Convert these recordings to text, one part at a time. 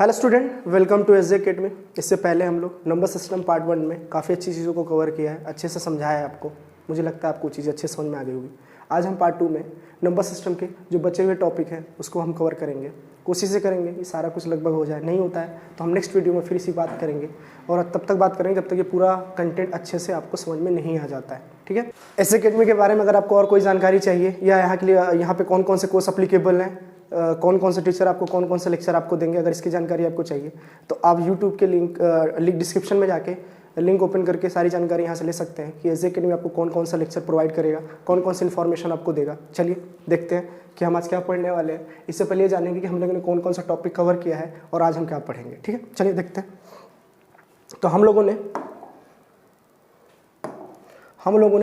Hello student, welcome to SJ academy. इससे पहले हम लोग नंबर सिस्टम पार्ट 1 में काफ़ी अच्छी चीज़ों को कवर किया है, अच्छे से समझाया है आपको। मुझे लगता है आपको चीज़ें अच्छे समझ में आ गई होगी। आज हम पार्ट 2 में नंबर सिस्टम के जो बचे हुए टॉपिक हैं उसको हम कवर करेंगे। कोशिश करेंगे कि सारा कुछ लगभग हो जाए, नहीं होता है तो हम नेक्स्ट वीडियो में फिर इसी बात करेंगे और तब तक बात करेंगे जब तक ये पूरा कंटेंट अच्छे से आपको समझ में नहीं आ जाता है। ठीक है, एसजे अकेडमी के बारे में अगर आपको और कोई जानकारी चाहिए या यहाँ के लिए यहाँ पे कौन कौन से कोर्स अप्लीकेबल हैं, कौन कौन से टीचर आपको कौन कौन से लेक्चर आपको देंगे, अगर इसकी जानकारी आपको चाहिए तो आप यूट्यूब के लिंक डिस्क्रिप्शन में जाके लिंक ओपन करके सारी जानकारी यहाँ से ले सकते हैं कि एसजे अकेडमी आपको कौन कौन सा लेक्चर प्रोवाइड करेगा, कौन कौन सी इन्फॉर्मेशन आपको देगा। चलिए देखते हैं कि हम आज क्या पढ़ने वाले हैं। इससे पहले ये जानेंगे कि हम लोगों ने कौन कौन सा टॉपिक कवर किया है और आज हम क्या पढ़ेंगे। ठीक है, चलिए देखते हैं। तो हम लोगों ने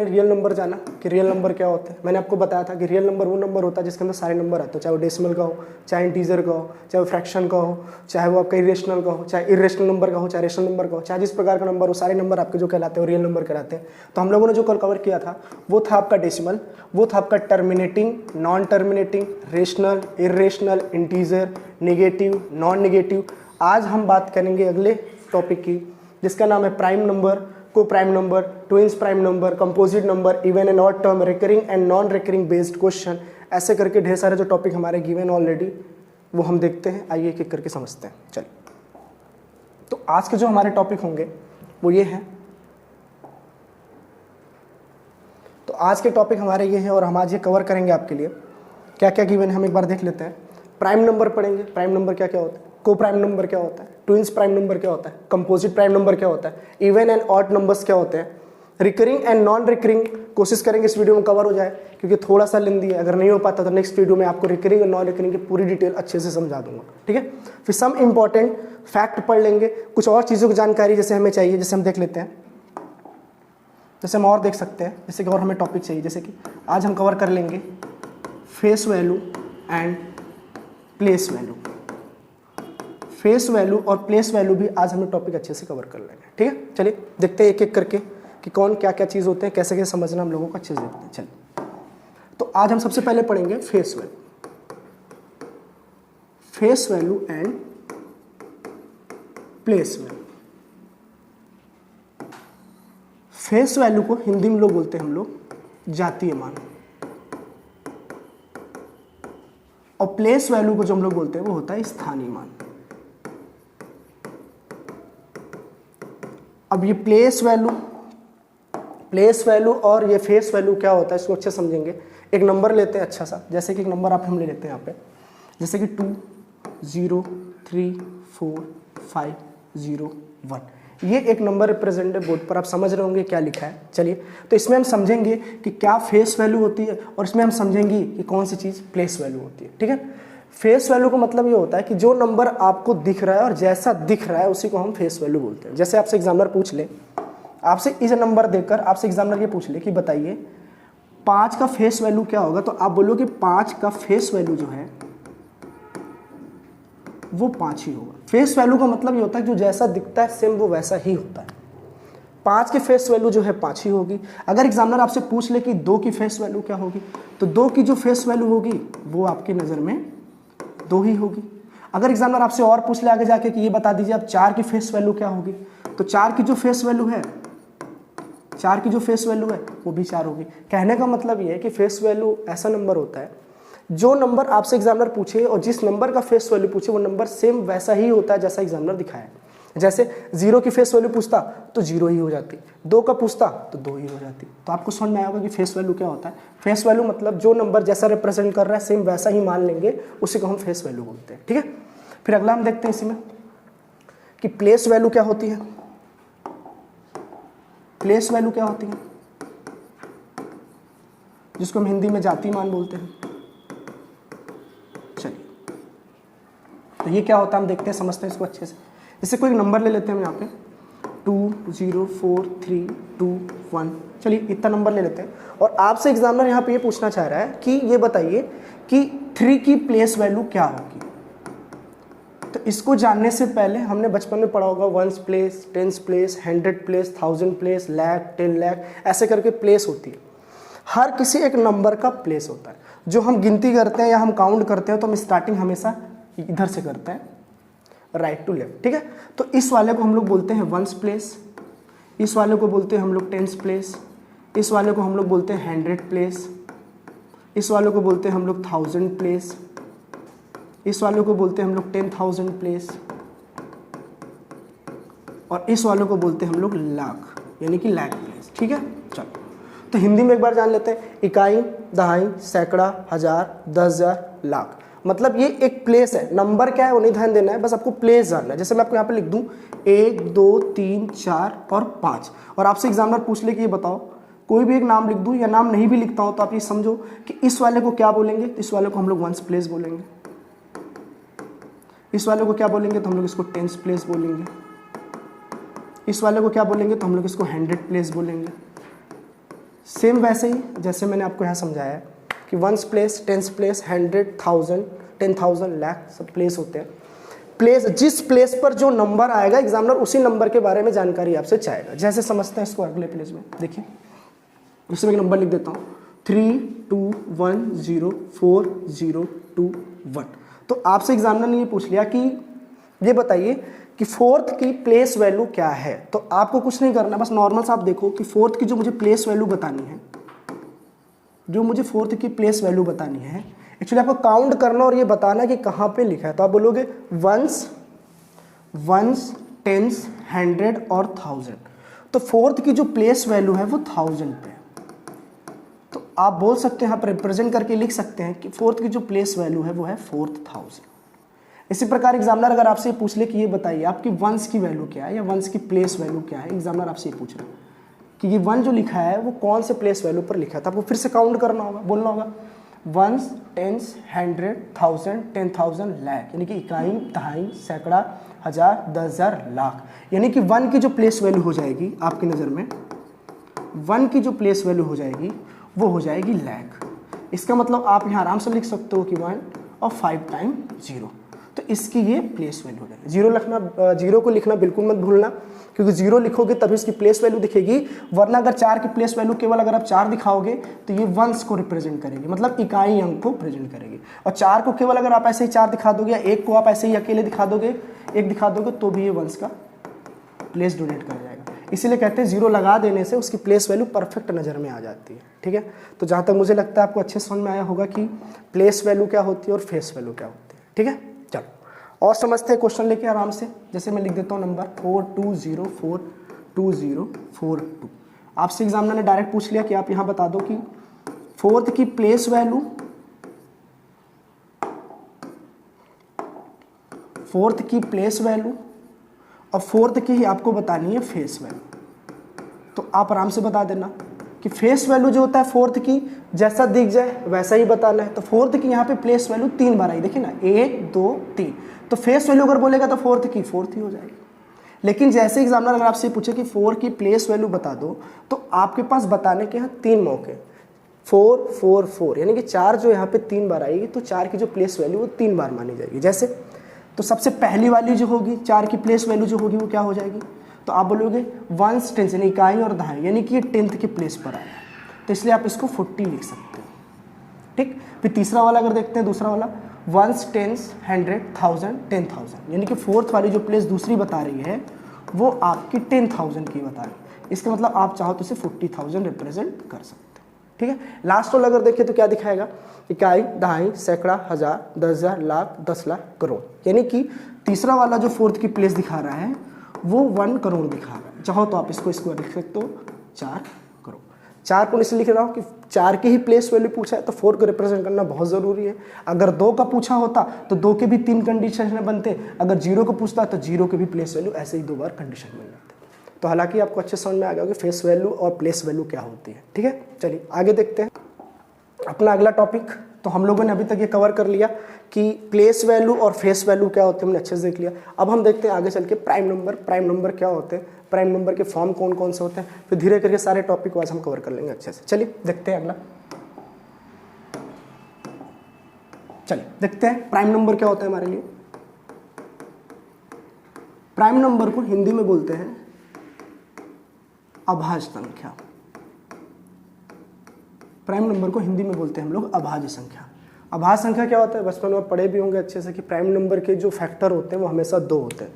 रियल नंबर जाना कि रियल नंबर क्या होता है। मैंने आपको बताया था कि रियल नंबर वो नंबर होता है जिसके अंदर सारे नंबर आते हैं, चाहे वो डेसिमल का हो, चाहे इंटीजर का हो, चाहे वो फ्रैक्शन का हो, चाहे वो आपका इरेशनल का हो, चाहे इरेशनल नंबर का हो, चाहे रेशनल नंबर का हो, चाहे जिस प्रकार का नंबर हो, सारे नंबर आपके जो कहलाते हैं वो रियल नंबर कहलाते हैं। तो हम लोगों ने जो कल कवर किया था वो था आपका डेसिमल, वो था आपका terminating, non terminating, rational, irrational, integer, negative, non negative. आज हम बात करेंगे अगले टॉपिक की जिसका नाम है प्राइम नंबर, को prime number, twins prime number, composite number, even and odd term, recurring and non recurring based question. ऐसे करके ढेर सारे जो टॉपिक हमारे गिवन ऑलरेडी वो हम देखते हैं। आइए एक एक करके समझते हैं। चलिए, तो आज के जो हमारे टॉपिक होंगे वो ये हैं। तो आज के टॉपिक हमारे ये हैं और हम आज ये कवर करेंगे आपके लिए। क्या क्या गिवन है हम एक बार देख लेते हैं। प्राइम नंबर पढ़ेंगे, प्राइम नंबर क्या क्या होता है, को प्राइम नंबर क्या होता है, ट्विंस प्राइम नंबर क्या होता है, कंपोजिट प्राइम नंबर क्या होता है, इवन एंड ऑड नंबर्स क्या होते हैं, रिकरिंग एंड नॉन रिकरिंग। कोशिश करेंगे इस वीडियो में कवर हो जाए क्योंकि थोड़ा सा लेंदी है। अगर नहीं हो पाता तो नेक्स्ट वीडियो में आपको रिकरिंग और नॉन रिकरिंग की पूरी डिटेल अच्छे से समझा दूंगा। ठीक है, फिर सम इंपॉर्टेंट फैक्ट पढ़ लेंगे, कुछ और चीज़ों की जानकारी जैसे हमें चाहिए, जैसे हम देख लेते हैं, जैसे हम और देख सकते हैं, जैसे कि और हमें टॉपिक चाहिए, जैसे कि आज हम कवर कर लेंगे face value and place value. Face value और प्लेस वैल्यू भी आज हमें टॉपिक अच्छे से कवर कर लेंगे। ठीक है, चलिए देखते हैं एक एक करके कि कौन क्या क्या चीज़ होते हैं, कैसे कैसे समझना हम लोगों को अच्छे से देखते हैं। चलिए, तो आज हम सबसे पहले पढ़ेंगे face value, face value and place value. Face value को हिंदी में लोग बोलते हैं हम लोग जातीय मान, और प्लेस वैल्यू को जो हम लोग बोलते हैं वो होता है स्थानीय मान। अब ये प्लेस वैल्यू और ये फेस वैल्यू क्या होता है इसको अच्छे समझेंगे। एक नंबर लेते हैं अच्छा सा, जैसे कि एक नंबर आप हम ले लेते हैं यहाँ पे, जैसे कि 2 0 3 4 5 0 1। ये एक नंबर रिप्रेजेंट है बोर्ड पर, आप समझ रहे होंगे क्या लिखा है। चलिए, तो इसमें हम समझेंगे कि क्या फेस वैल्यू होती है और इसमें हम समझेंगे कि कौन सी चीज़ प्लेस वैल्यू होती है। ठीक है, फेस वैल्यू का मतलब ये होता है कि जो नंबर आपको दिख रहा है और जैसा दिख रहा है उसी को हम फेस वैल्यू बोलते हैं। जैसे आपसे एग्जामिनर पूछ ले, आपसे इस नंबर देकर आपसे एग्जामिनर ये पूछ ले कि बताइए 5 का फेस वैल्यू क्या होगा, तो आप बोलोगे 5 का फेस वैल्यू जो है वो 5 ही होगा। फेस वैल्यू का मतलब ये होता है कि जो जैसा दिखता है सेम वो वैसा ही होता है। 5 की फेस वैल्यू जो है 5 ही होगी। अगर एग्जामिनर आपसे पूछ ले कि 2 की फेस वैल्यू क्या होगी, तो 2 की जो फेस वैल्यू होगी वो आपकी नज़र में 2 ही होगी। अगर एग्जामिनर आपसे और पूछ ले आगे जाके कि ये बता दीजिए आप 4 की फेस वैल्यू क्या होगी, तो 4 की जो फेस वैल्यू है वो भी 4 होगी। कहने का मतलब ये है कि फेस वैल्यू ऐसा नंबर होता है, जो नंबर आपसे एग्जामिनर पूछे और जिस नंबर का फेस वैल्यू पूछे वो नंबर सेम वैसा ही होता है जैसा एग्जामिनर दिखाया। जैसे 0 की फेस वैल्यू पूछता तो 0 ही हो जाती, 2 का पूछता तो 2 ही हो जाती। तो आपको समझ में आया होगा कि फेस वैल्यू क्या होता है। फेस वैल्यू मतलब जो नंबर जैसा रिप्रेजेंट कर रहा है सेम वैसा ही मान लेंगे, उसी को हम फेस वैल्यू बोलते हैं। ठीक है, फिर अगला हम देखते हैं इसी में कि प्लेस वैल्यू क्या होती है। प्लेस वैल्यू क्या होती है, जिसको हम हिंदी में जातीय मान बोलते हैं। चलिए, तो ये क्या होता है हम देखते हैं, समझते हैं इसको अच्छे से। जैसे कोई नंबर ले लेते हैं हम यहाँ पे 2 0 4 3 2 1। चलिए इतना नंबर ले लेते हैं और आपसे एग्जामिनर यहाँ पे ये पूछना चाह रहा है कि ये बताइए कि 3 की प्लेस वैल्यू क्या होगी। तो इसको जानने से पहले हमने बचपन में पढ़ा होगा 1s place, 10s place, 100 place, 1000 place, lakh, 10 lakh, ऐसे करके प्लेस होती है। हर किसी एक नंबर का प्लेस होता है। जो हम गिनती करते हैं या हम काउंट करते हैं तो हम स्टार्टिंग हमेशा इधर से करते हैं, राइट टू लेफ्ट, ठीक है। तो इस वाले को हम लोग बोलते हैं वंस प्लेस, इस वाले को बोलते हैं हम लोग टेंस प्लेस, इस वाले को हम लोग बोलते हैं 100 प्लेस, इस वाले को बोलते हैं हम लोग 1000 प्लेस, इस वाले को बोलते हैं हम लोग 10,000 प्लेस, और इस वाले को बोलते हैं हम लोग लाख, यानी कि लाख प्लेस, ठीक है। चलो तो हिंदी में एक बार जान लेते हैं, इकाई, दहाई, सैकड़ा, हजार, 10,000, लाख। मतलब ये एक प्लेस है, नंबर क्या है वो नहीं ध्यान देना है, बस आपको प्लेस जानना है। जैसे मैं आपको यहाँ पे लिख दूँ 1 2 3 4 और 5, और आपसे एग्जामिनर पूछ ले कि ये बताओ कोई भी एक नाम लिख दूँ या नाम नहीं भी लिखता हूँ तो आप ये समझो कि इस वाले को क्या बोलेंगे, तो इस वाले को हम लोग वंस प्लेस बोलेंगे, इस वाले को क्या बोलेंगे तो हम लोग इसको टेंस प्लेस बोलेंगे, इस वाले को क्या बोलेंगे तो हम लोग इसको 100 प्लेस बोलेंगे। सेम वैसे ही जैसे मैंने आपको यहाँ समझाया है कि ones place, tens place, 100, 1000, 10,000, lakh सब प्लेस होते हैं। प्लेस, जिस प्लेस पर जो नंबर आएगा एग्जामिनर उसी नंबर के बारे में जानकारी आपसे चाहेगा। जैसे समझते हैं इसको अगले प्लेस में, देखिए इसमें एक नंबर लिख देता हूँ 32104021। तो आपसे एग्जामिनर ने ये पूछ लिया कि ये बताइए कि फोर्थ की प्लेस वैल्यू क्या है। तो आपको कुछ नहीं करना, बस नॉर्मल सा आप देखो कि फोर्थ की जो मुझे प्लेस वैल्यू बतानी है, जो मुझे फोर्थ की प्लेस वैल्यू बतानी है, एक्चुअली आपको काउंट करना और ये बताना कि कहाँ पे लिखा है। तो आप बोलोगे वंस, टेंस, 100 और 1000। तो फोर्थ की जो प्लेस वैल्यू है वो 1000 पे है। तो आप बोल सकते हैं, यहाँ पर रिप्रेजेंट करके लिख सकते हैं कि फोर्थ की जो प्लेस वैल्यू है वो है 4000। इसी प्रकार एग्जामिनर अगर आपसे पूछ ले कि ये बताइए आपकी वंस की वैल्यू क्या है या वंस की प्लेस वैल्यू क्या है, एग्जामिनर आपसे ये पूछ रहा है कि ये वन जो लिखा है वो कौन से प्लेस वैल्यू पर लिखा है। तो आपको फिर से काउंट करना होगा, बोलना होगा वंस, टेंस, 100, 1000, 10,000, लाख, यानी कि इकाई, दहाई, सैकड़ा, हजार, 10,000, लाख। यानी कि वन की जो प्लेस वैल्यू हो जाएगी आपकी नज़र में, वन की जो प्लेस वैल्यू हो जाएगी वो हो जाएगी लाख। इसका मतलब आप यहाँ आराम से लिख सकते हो कि 1 और 5 टाइम 0, तो इसकी ये प्लेस वैल्यू हो जाएगी। जीरो को लिखना बिल्कुल मत भूलना, क्योंकि 0 लिखोगे तभी इसकी प्लेस वैल्यू दिखेगी, वरना अगर 4 की प्लेस वैल्यू केवल अगर आप 4 दिखाओगे तो ये वंस को रिप्रेजेंट करेगी, मतलब इकाई अंक को प्रेजेंट करेगी। और 4 को केवल अगर आप ऐसे ही 4 दिखा दोगे या 1 को आप ऐसे ही अकेले दिखा दोगे, 1 दिखा दोगे, तो भी ये वंस का प्लेस डोनेट कर जाएगा। इसीलिए कहते हैं 0 लगा देने से उसकी प्लेस वैल्यू परफेक्ट नज़र में आ जाती है, ठीक है। तो जहाँ तक मुझे लगता है आपको अच्छे समझ में आया होगा कि प्लेस वैल्यू क्या होती है और फेस वैल्यू क्या होती है, ठीक है। चलो और समझते हैं क्वेश्चन लेके आराम से। जैसे मैं लिख देता हूँ नंबर 42042042। आपसे एग्जामिनर ने डायरेक्ट पूछ लिया कि आप यहाँ बता दो कि फोर्थ की प्लेस वैल्यू, फोर्थ की प्लेस वैल्यू और फोर्थ की ही आपको बतानी है फेस वैल्यू। तो आप आराम से बता देना कि फेस वैल्यू जो होता है फोर्थ की जैसा दिख जाए वैसा ही बताना है। तो फोर्थ की यहाँ पे प्लेस वैल्यू 3 बार आई, देखिए ना 1 2 3, तो फेस वैल्यू अगर बोलेगा तो फोर्थ की फोर्थ ही हो जाएगी। लेकिन जैसे एग्जामिनर अगर आपसे पूछे कि 4 की प्लेस वैल्यू बता दो, तो आपके पास बताने के यहाँ 3 मौके, 4 4 4, यानी कि 4 जो यहाँ पे 3 बार आएगी तो 4 की जो प्लेस वैल्यू वो 3 बार मानी जाएगी। जैसे तो सबसे पहली वाली जो होगी 4 की प्लेस वैल्यू जो होगी वो क्या हो जाएगी, तो आप बोलोगे वंस, टेंस, यानी इकाई और दहाई, यानी कि ये 10th की प्लेस पर आया, तो इसलिए आप इसको 40 लिख सकते हो, ठीक। फिर तीसरा वाला अगर देखते हैं, दूसरा वाला वंस, टेंस, 100, 1000, 10,000, यानी कि फोर्थ वाली जो प्लेस दूसरी बता रही है वो आपकी 10,000 की बता रही है। इसका मतलब आप चाहो तो इसे 40,000 रिप्रेजेंट कर सकते हो, ठीक है। लास्ट वाला अगर देखें तो क्या दिखाएगा, इकाई, दहाई, सैकड़ा, हजार, 10,000, लाख, 10 लाख, करोड़, यानी कि तीसरा वाला जो फोर्थ की प्लेस दिखा रहा है वो 1 करोड़ दिखा रहा है। चाहो तो आप इसको लिख सकते हो 4 करोड़। 4 को इसलिए लिख रहा हूँ कि 4 की ही प्लेस वैल्यू पूछा है तो 4 को रिप्रेजेंट करना बहुत ज़रूरी है। अगर 2 का पूछा होता तो 2 के भी 3 कंडीशन बनते, अगर 0 को पूछता तो 0 के भी प्लेस वैल्यू ऐसे ही 2 बार कंडीशन बन जाते। तो हालांकि आपको अच्छे समझ में आ गया कि फेस वैल्यू और प्लेस वैल्यू क्या होती है, ठीक है। चलिए आगे देखते हैं अपना अगला टॉपिक। तो हम लोगों ने अभी तक ये कवर कर लिया कि प्लेस वैल्यू और फेस वैल्यू क्या होते हैं, हमने अच्छे से देख लिया। अब हम देखते हैं आगे चल के प्राइम नंबर, प्राइम नंबर क्या होते हैं, प्राइम नंबर के फॉर्म कौन कौन से होते हैं, फिर धीरे करके सारे टॉपिक को आज हम कवर कर लेंगे अच्छे से। चलिए देखते हैं अगला, चलिए देखते हैं प्राइम नंबर क्या होता है हमारे लिए। प्राइम नंबर को हिंदी में बोलते हैं अभाज्य संख्या। प्राइम नंबर को हिंदी में बोलते हैं हम लोग अभाज्य संख्या। अभाज्य संख्या क्या होता है, बचपन में पढ़े भी होंगे अच्छे से कि प्राइम नंबर के जो फैक्टर होते हैं वो हमेशा 2 होते हैं।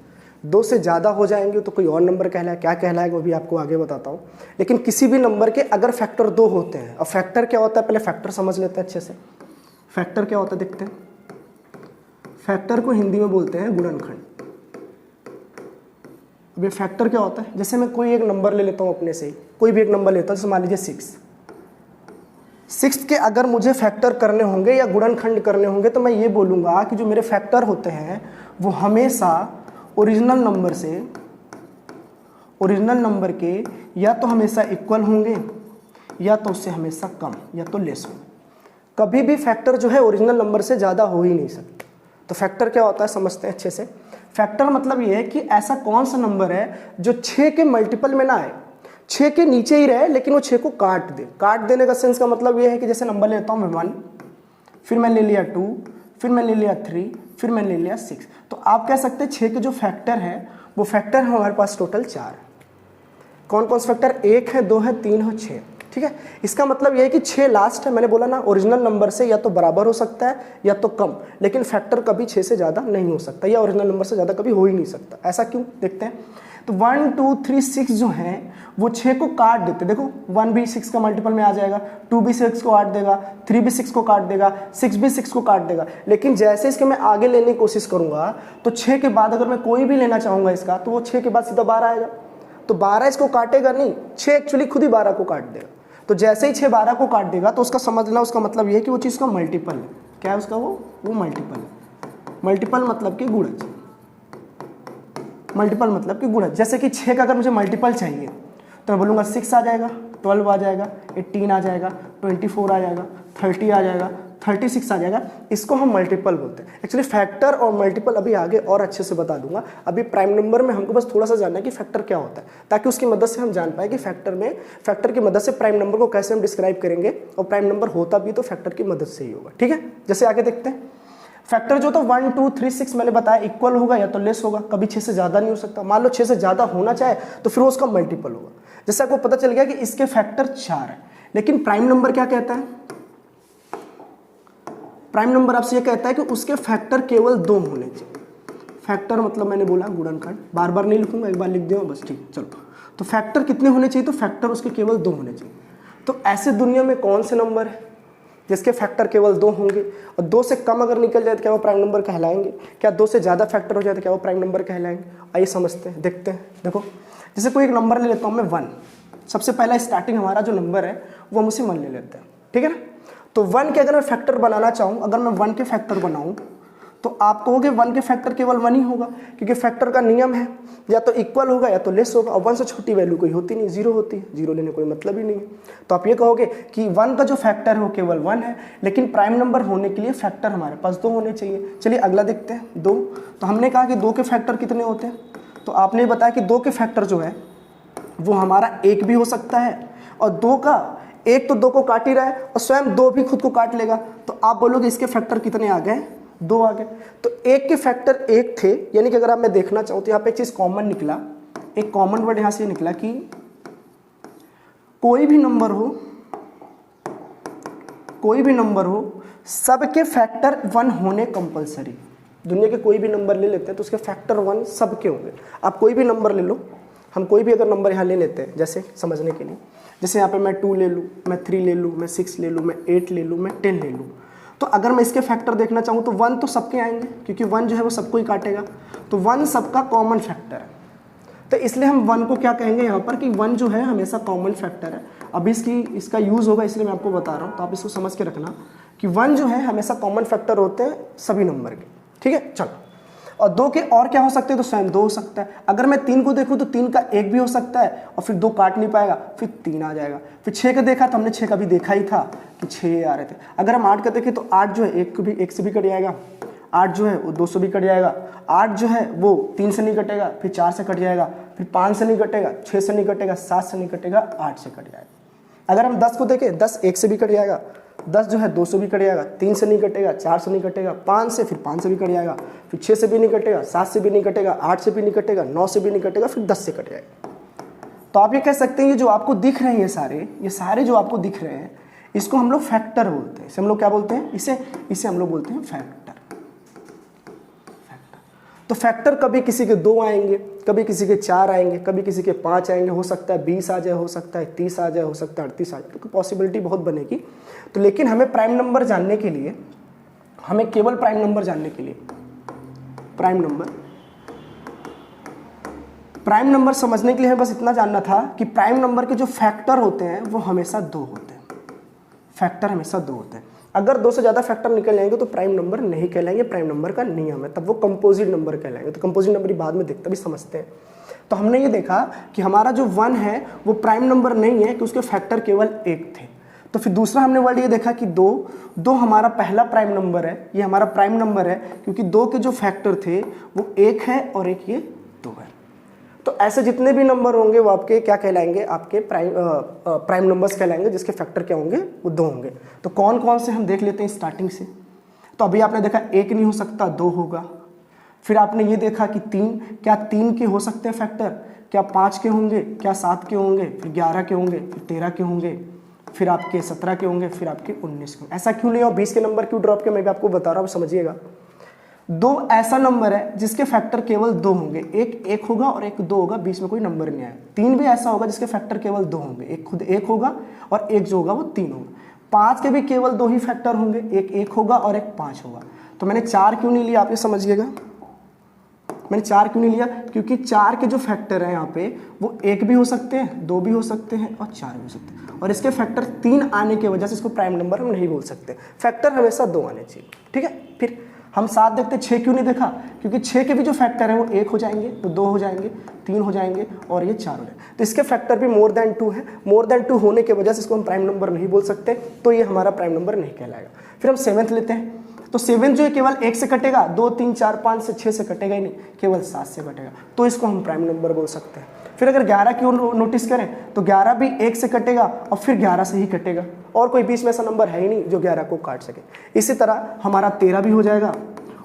2 से ज़्यादा हो जाएंगे तो कोई और नंबर कहलाए, क्या कहलाएगा वो भी आपको आगे बताता हूँ। लेकिन किसी भी नंबर के अगर फैक्टर 2 होते हैं, और फैक्टर क्या होता है पहले फैक्टर समझ लेते हैं अच्छे से। फैक्टर क्या होता है देखते हैं। फैक्टर को हिंदी में बोलते हैं गुणनखंड। अब ये फैक्टर क्या होता है, जैसे मैं कोई एक नंबर ले लेता हूँ अपने से ही, कोई भी एक नंबर लेता हूँ, जैसे मान लीजिए 6 के अगर मुझे फैक्टर करने होंगे या गुणनखंड करने होंगे तो मैं ये बोलूँगा कि जो मेरे फैक्टर होते हैं वो हमेशा ओरिजिनल नंबर के या तो हमेशा इक्वल होंगे या तो उससे हमेशा कम या तो लेस होंगे। कभी भी फैक्टर जो है ओरिजिनल नंबर से ज़्यादा हो ही नहीं सकता। तो फैक्टर क्या होता है समझते हैं अच्छे से। फैक्टर मतलब ये है कि ऐसा कौन सा नंबर है जो 6 के मल्टीपल में ना आए, 6 के नीचे ही रहे लेकिन वो 6 को काट दे। काट देने का सेंस का मतलब ये है कि जैसे नंबर लेता हूँ मैं 1, फिर मैं ले लिया 2, फिर मैं ले लिया 3, फिर मैं ले लिया 6। तो आप कह सकते हैं 6 के जो फैक्टर है वो फैक्टर है हमारे पास टोटल 4। कौन कौन से फैक्टर, 1 है, 2 है, 3 है, 6। ठीक है, इसका मतलब यह है कि 6 लास्ट है। मैंने बोला ना ओरिजिनल नंबर से या तो बराबर हो सकता है या तो कम, लेकिन फैक्टर कभी 6 से ज़्यादा नहीं हो सकता या ओरिजिनल नंबर से ज़्यादा कभी हो ही नहीं सकता। ऐसा क्यों देखते हैं। तो 1 2 3 6 जो है वो 6 को काट देते। देखो 1 भी 6 का मल्टीपल में आ जाएगा, 2 भी 6 को काट देगा, 3 भी 6 को काट देगा, 6 भी 6 को काट देगा। लेकिन जैसे इसके मैं आगे लेने की कोशिश करूँगा तो 6 के बाद अगर मैं कोई भी लेना चाहूँगा इसका तो वो 6 के बाद सीधा 12 आएगा। तो 12 इसको काटेगा नहीं, 6 एक्चुअली खुद ही 12 को काट देगा। तो जैसे ही 6 12 को काट देगा तो उसका समझना, उसका मतलब ये है कि वो चीज़ का मल्टीपल है। क्या है उसका, वो मल्टीपल है। मल्टीपल मतलब कि गुणज। मल्टीपल मतलब कि गुणज। जैसे कि 6 का अगर मुझे मल्टीपल चाहिए तो मैं बोलूँगा 6 आ जाएगा, 12 आ जाएगा, 18 आ जाएगा, 24 आ जाएगा, 30 आ जाएगा, 36 आ जाएगा। इसको हम मल्टीपल बोलते हैं। एक्चुअली फैक्टर और मल्टीपल अभी आगे और अच्छे से बता दूंगा। अभी प्राइम नंबर में हमको बस थोड़ा सा जानना है कि फैक्टर क्या होता है, ताकि उसकी मदद से हम जान पाए कि फैक्टर की मदद से प्राइम नंबर को कैसे हम डिस्क्राइब करेंगे, और प्राइम नंबर होता भी तो फैक्टर की मदद से ही होगा। ठीक है, जैसे आगे देखते हैं। फैक्टर जो तो 1 2 3 6 मैंने बताया इक्वल होगा या तो लेस होगा, कभी 6 से ज़्यादा नहीं हो सकता। मान लो 6 से ज़्यादा होना चाहे तो फिर उसका मल्टीपल होगा। जैसे आपको पता चल गया कि इसके फैक्टर 4 है, लेकिन प्राइम नंबर क्या कहता है, प्राइम नंबर आपसे ये कहता है कि उसके फैक्टर केवल 2 होने चाहिए। फैक्टर मतलब मैंने बोला गुणनखंड, बार बार नहीं लिखूंगा, एक बार लिख दिया बस। ठीक, चलो। तो फैक्टर कितने होने चाहिए, तो फैक्टर उसके केवल 2 होने चाहिए। तो ऐसे दुनिया में कौन से नंबर है जिसके फैक्टर केवल 2 होंगे, और 2 से कम अगर निकल जाए तो क्या वो प्राइम नंबर कहलाएंगे, क्या 2 से ज़्यादा फैक्टर हो जाए तो क्या वो प्राइम नंबर कहलाएंगे। आइए समझते हैं, देखते हैं। देखो जैसे कोई एक नंबर ले लेता हूँ मैं 1, सबसे पहला स्टार्टिंग हमारा जो नंबर है वो हम उसे 1 ले लेते हैं। ठीक है ना। तो 1 के अगर मैं फैक्टर बनाना चाहूँ, अगर मैं 1 के फैक्टर बनाऊँ तो आप कहोगे 1 के फैक्टर केवल 1 ही होगा, क्योंकि फैक्टर का नियम है या तो इक्वल होगा या तो लेस होगा, और 1 से छोटी वैल्यू कोई होती नहीं, 0 होती है, 0 लेने कोई मतलब ही नहीं है। तो आप ये कहोगे कि 1 का जो फैक्टर है वो केवल 1 है, लेकिन प्राइम नंबर होने के लिए फैक्टर हमारे पास 2 होने चाहिए। चलिए अगला देखते हैं, 2। तो हमने कहा कि 2 के फैक्टर कितने होते हैं, तो आपने बताया कि 2 के फैक्टर जो है वो हमारा 1 भी हो सकता है, और 2 का 1 तो 2 को काट ही रहा है और स्वयं 2 भी खुद को काट लेगा। तो आप बोलोगे इसके फैक्टर कितने आ गए, 2 आ गए। तो 1 के फैक्टर 1 थे, यानी कि अगर आप मैं देखना चाहूँ तो यहाँ पे एक चीज़ कॉमन निकला, एक कॉमन वर्ड यहाँ से निकला कि कोई भी नंबर हो सबके फैक्टर 1 होने कंपलसरी। दुनिया के कोई भी नंबर ले लेते हैं तो उसके फैक्टर 1 सबके होंगे। आप कोई भी नंबर ले लो, हम कोई भी अगर नंबर यहाँ ले लेते हैं जैसे समझने के लिए, जैसे यहाँ पे मैं 2 ले लूँ, मैं 3 ले लूँ, मैं 6 ले लूँ, मैं 8 ले लूँ, मैं 10 ले लूँ, तो अगर मैं इसके फैक्टर देखना चाहूँ तो 1 तो सबके आएंगे, क्योंकि 1 जो है वो सबको ही काटेगा। तो 1 सबका कॉमन फैक्टर है, तो इसलिए हम 1 को क्या कहेंगे यहाँ पर कि 1 जो है हमेशा कॉमन फैक्टर है। अब इसका यूज़ होगा इसलिए मैं आपको बता रहा हूँ, तो आप इसको समझ के रखना कि 1 जो है हमेशा कॉमन फैक्टर होते हैं सभी नंबर के। ठीक है, चलो। और 2 के और क्या हो सकते हैं, तो स्वयं 2 हो सकता है। अगर मैं 3 को देखूँ तो 3 का 1 भी हो सकता है, और फिर 2 काट नहीं पाएगा, फिर 3 आ जाएगा। फिर 6 का देखा तो हमने 6 का भी देखा ही था कि 6 आ रहे थे। अगर हम 8 का देखें तो 8 जो है 1 से भी कट जाएगा, 8 जो है वो 2 से भी कट जाएगा, 8 जो है वो 3 से नहीं कटेगा, फिर 4 से कट जाएगा, फिर 5 से नहीं कटेगा, 6 से नहीं कटेगा, 7 से नहीं कटेगा, 8 से कट जाएगा। अगर हम 10 को देखें, 10 1 से भी कट जाएगा, 10 जो है 2 से भी कट जाएगा, 3 से नहीं कटेगा, 4 से नहीं कटेगा, 5 से, फिर 5 से भी कट जाएगा, फिर 6 से भी नहीं कटेगा, 7 से भी नहीं कटेगा, 8 से भी नहीं कटेगा, 9 से भी नहीं कटेगा, फिर 10 से कट जाएगा। तो आप ये कह सकते हैं ये जो आपको दिख रहे हैं ये सारे जो आपको दिख रहे हैं, इसको हम लोग फैक्टर बोलते हैं। इसे हम लोग क्या बोलते हैं, इसे हम लोग बोलते हैं फैक्टर। तो फैक्टर कभी किसी के 2 आएंगे, कभी किसी के 4 आएंगे, कभी किसी के 5 आएंगे, हो सकता है 20 आ जाए, हो सकता है 30 आ जाए, हो सकता है 38 आ जाए, तो पॉसिबिलिटी बहुत बनेगी। तो लेकिन हमें प्राइम नंबर जानने के लिए, हमें केवल प्राइम नंबर जानने के लिए, प्राइम नंबर समझने के लिए हमें बस इतना जानना था कि प्राइम नंबर के जो फैक्टर होते हैं वो हमेशा 2 होते हैं। फैक्टर हमेशा 2 होते हैं। अगर 2 से ज़्यादा फैक्टर निकल जाएंगे तो प्राइम नंबर नहीं कहलाएंगे, प्राइम नंबर का नियम है, तब वो कंपोजिट नंबर कहलाएंगे। तो कंपोजिट नंबर बाद में देखते भी समझते हैं। तो हमने ये देखा कि हमारा जो 1 है वो प्राइम नंबर नहीं है कि उसके फैक्टर केवल 1 थे। तो फिर दूसरा हमने वर्ड ये देखा कि 2 हमारा पहला प्राइम नंबर है, ये हमारा प्राइम नंबर है क्योंकि 2 के जो फैक्टर थे वो 1 है और एक ये 2 है। तो ऐसे जितने भी नंबर होंगे वो आपके क्या कहलाएंगे, आपके प्राइम नंबर्स कहलाएंगे, जिसके फैक्टर क्या होंगे, वो 2 होंगे। तो कौन कौन से हम देख लेते हैं स्टार्टिंग से। तो अभी आपने देखा 1 नहीं हो सकता, 2 होगा। फिर आपने ये देखा कि 3, क्या 3 के हो सकते हैं फैक्टर, क्या 5 के होंगे, क्या 7 के होंगे, फिर 11 के होंगे, फिर 13 के होंगे, फिर आपके 17 के होंगे, फिर आपके 19 के। ऐसा क्यों नहीं, और 20 के नंबर क्यों ड्रॉप किया मैं भी आपको बता रहा हूँ, समझिएगा। 2 ऐसा नंबर है जिसके फैक्टर केवल 2 होंगे, एक 1 होगा और एक 2 होगा, बीच में कोई नंबर नहीं आएगा। 3 भी ऐसा होगा जिसके फैक्टर केवल 2 होंगे, एक खुद 1 होगा और एक जो होगा वो 3 होगा। 5 के भी केवल 2 ही फैक्टर होंगे, एक 1 होगा और एक 5 होगा। तो मैंने 4 क्यों नहीं लिया, आप ये समझिएगा। मैंने 4 क्यों नहीं लिया, क्योंकि 4 के जो फैक्टर हैं यहाँ पे वो 1 भी हो सकते हैं, 2 भी हो सकते हैं और 4 भी हो सकते हैं, और इसके फैक्टर 3 आने की वजह से इसको प्राइम नंबर हम नहीं बोल सकते। फैक्टर हमेशा 2 आने चाहिए, ठीक है। फिर हम 7 देखते हैं, 6 क्यों नहीं देखा, क्योंकि 6 के भी जो फैक्टर है वो 1 हो जाएंगे, वो 2 हो जाएंगे, 3 हो जाएंगे और ये 4 हो जाएंगे। तो इसके फैक्टर भी मोर देन 2 है। मोर देन 2 होने की वजह से इसको हम प्राइम नंबर नहीं बोल सकते, तो ये हमारा प्राइम नंबर नहीं कहलाएगा। फिर हम 7 लेते हैं। तो 7 जो है केवल 1 से कटेगा, 2 3 4 5 से 6 से कटेगा ही नहीं, केवल 7 से कटेगा, तो इसको हम प्राइम नंबर बोल सकते हैं। फिर अगर 11 की नोटिस करें तो 11 भी 1 से कटेगा और फिर 11 से ही कटेगा, और कोई बीच में ऐसा नंबर है ही नहीं जो 11 को काट सके। इसी तरह हमारा 13 भी हो जाएगा,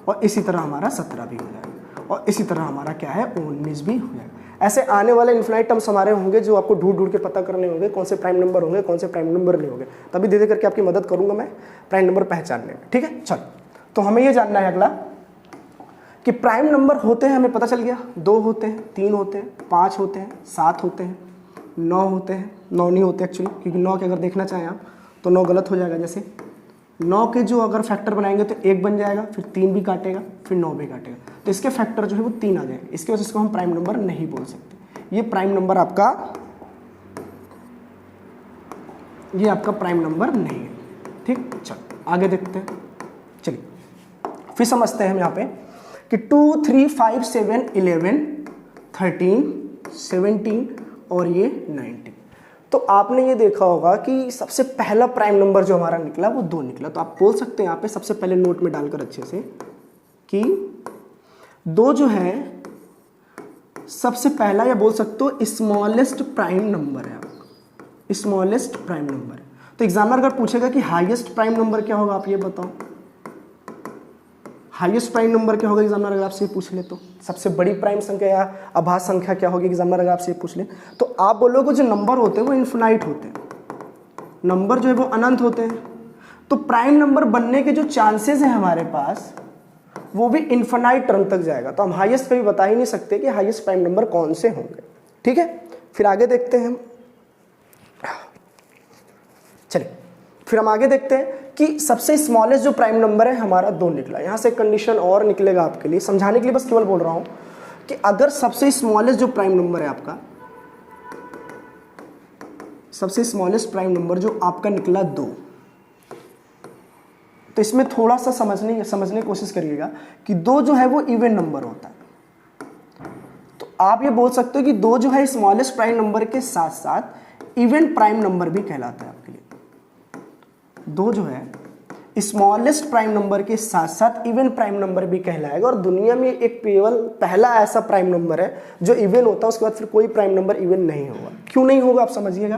और इसी तरह हमारा 17 भी हो जाएगा, और इसी तरह हमारा क्या है 19 भी हो जाएगा। ऐसे आने वाले इन्फिनाइट टर्म्स हमारे होंगे जो आपको ढूंढ के पता करने होंगे, कौन से प्राइम नंबर होंगे, कौन से प्राइम नंबर नहीं होंगे। तभी धीरे करके आपकी मदद करूंगा मैं प्राइम नंबर पहचानने में, ठीक है। चलो, तो हमें ये जानना है अगला कि प्राइम नंबर होते हैं, हमें पता चल गया 2 होते हैं, 3 होते हैं, 5 होते हैं, 7 होते हैं, 9 होते हैं। 9 नहीं होते एक्चुअली, क्योंकि 9 के अगर देखना चाहें आप तो 9 गलत हो जाएगा। जैसे 9 के जो अगर फैक्टर बनाएंगे तो 1 बन जाएगा, फिर 3 भी काटेगा, फिर 9 भी काटेगा, तो इसके फैक्टर जो है वो 3 आ जाएंगे। इसकी वजह से इसको हम प्राइम नंबर नहीं बोल सकते। ये प्राइम नंबर आपका, ये आपका प्राइम नंबर नहीं है, ठीक। चलो आगे देखते हैं। चलिए फिर समझते हैं हम यहाँ पे कि 2 3 5 7 11 13 17 और ये 19। तो आपने ये देखा होगा कि सबसे पहला प्राइम नंबर जो हमारा निकला वो 2 निकला। तो आप बोल सकते हैं यहाँ पे सबसे पहले नोट में डालकर अच्छे से कि 2 जो है सबसे पहला, या बोल सकते हो स्मॉलेस्ट प्राइम नंबर है, स्मॉलेस्ट प्राइम नंबर है। तो एग्जामिनर अगर पूछेगा कि हाईएस्ट प्राइम नंबर क्या होगा, आप ये बताओ हाईएस्ट प्राइम नंबर क्या होगा। एग्जामिनर अगर आपसे पूछ ले तो सबसे बड़ी प्राइम संख्या या आभास संख्या क्या होगी, एग्जामिनर अगर आपसे पूछ ले तो आप बोलोगे जो नंबर होते हैं वो इन्फिनाइट होते हैं, नंबर जो है वो अनंत होते हैं। तो प्राइम नंबर बनने के जो चांसेस हैं हमारे पास वो भी इन्फिनाइट टर्म तक जाएगा। तो हम हाईएस्ट कभी बता ही नहीं सकते कि हाईएस्ट प्राइम नंबर कौन से होंगे, ठीक है। फिर आगे देखते हैं हम, चलिए फिर हम आगे देखते हैं कि सबसे स्मॉलेस्ट जो प्राइम नंबर है हमारा 2 निकला। यहाँ से कंडीशन और निकलेगा आपके लिए, समझाने के लिए बस केवल बोल रहा हूँ कि अगर सबसे स्मॉलेस्ट जो प्राइम नंबर है आपका, सबसे स्मॉलेस्ट प्राइम नंबर जो आपका निकला 2, तो इसमें थोड़ा सा समझने की कोशिश करिएगा कि 2 जो है वो इवन नंबर होता है। तो आप ये बोल सकते हो कि 2 जो है स्मॉलेस्ट प्राइम नंबर के साथ साथ इवन प्राइम नंबर भी कहलाता है आपके लिए। 2 जो है स्मॉलेस्ट प्राइम नंबर के साथ साथ इवन प्राइम नंबर भी कहलाएगा, और दुनिया में एक केवल पहला ऐसा प्राइम नंबर है जो इवन होता है, उसके बाद फिर कोई प्राइम नंबर इवन नहीं होगा। क्यों नहीं होगा आप समझिएगा,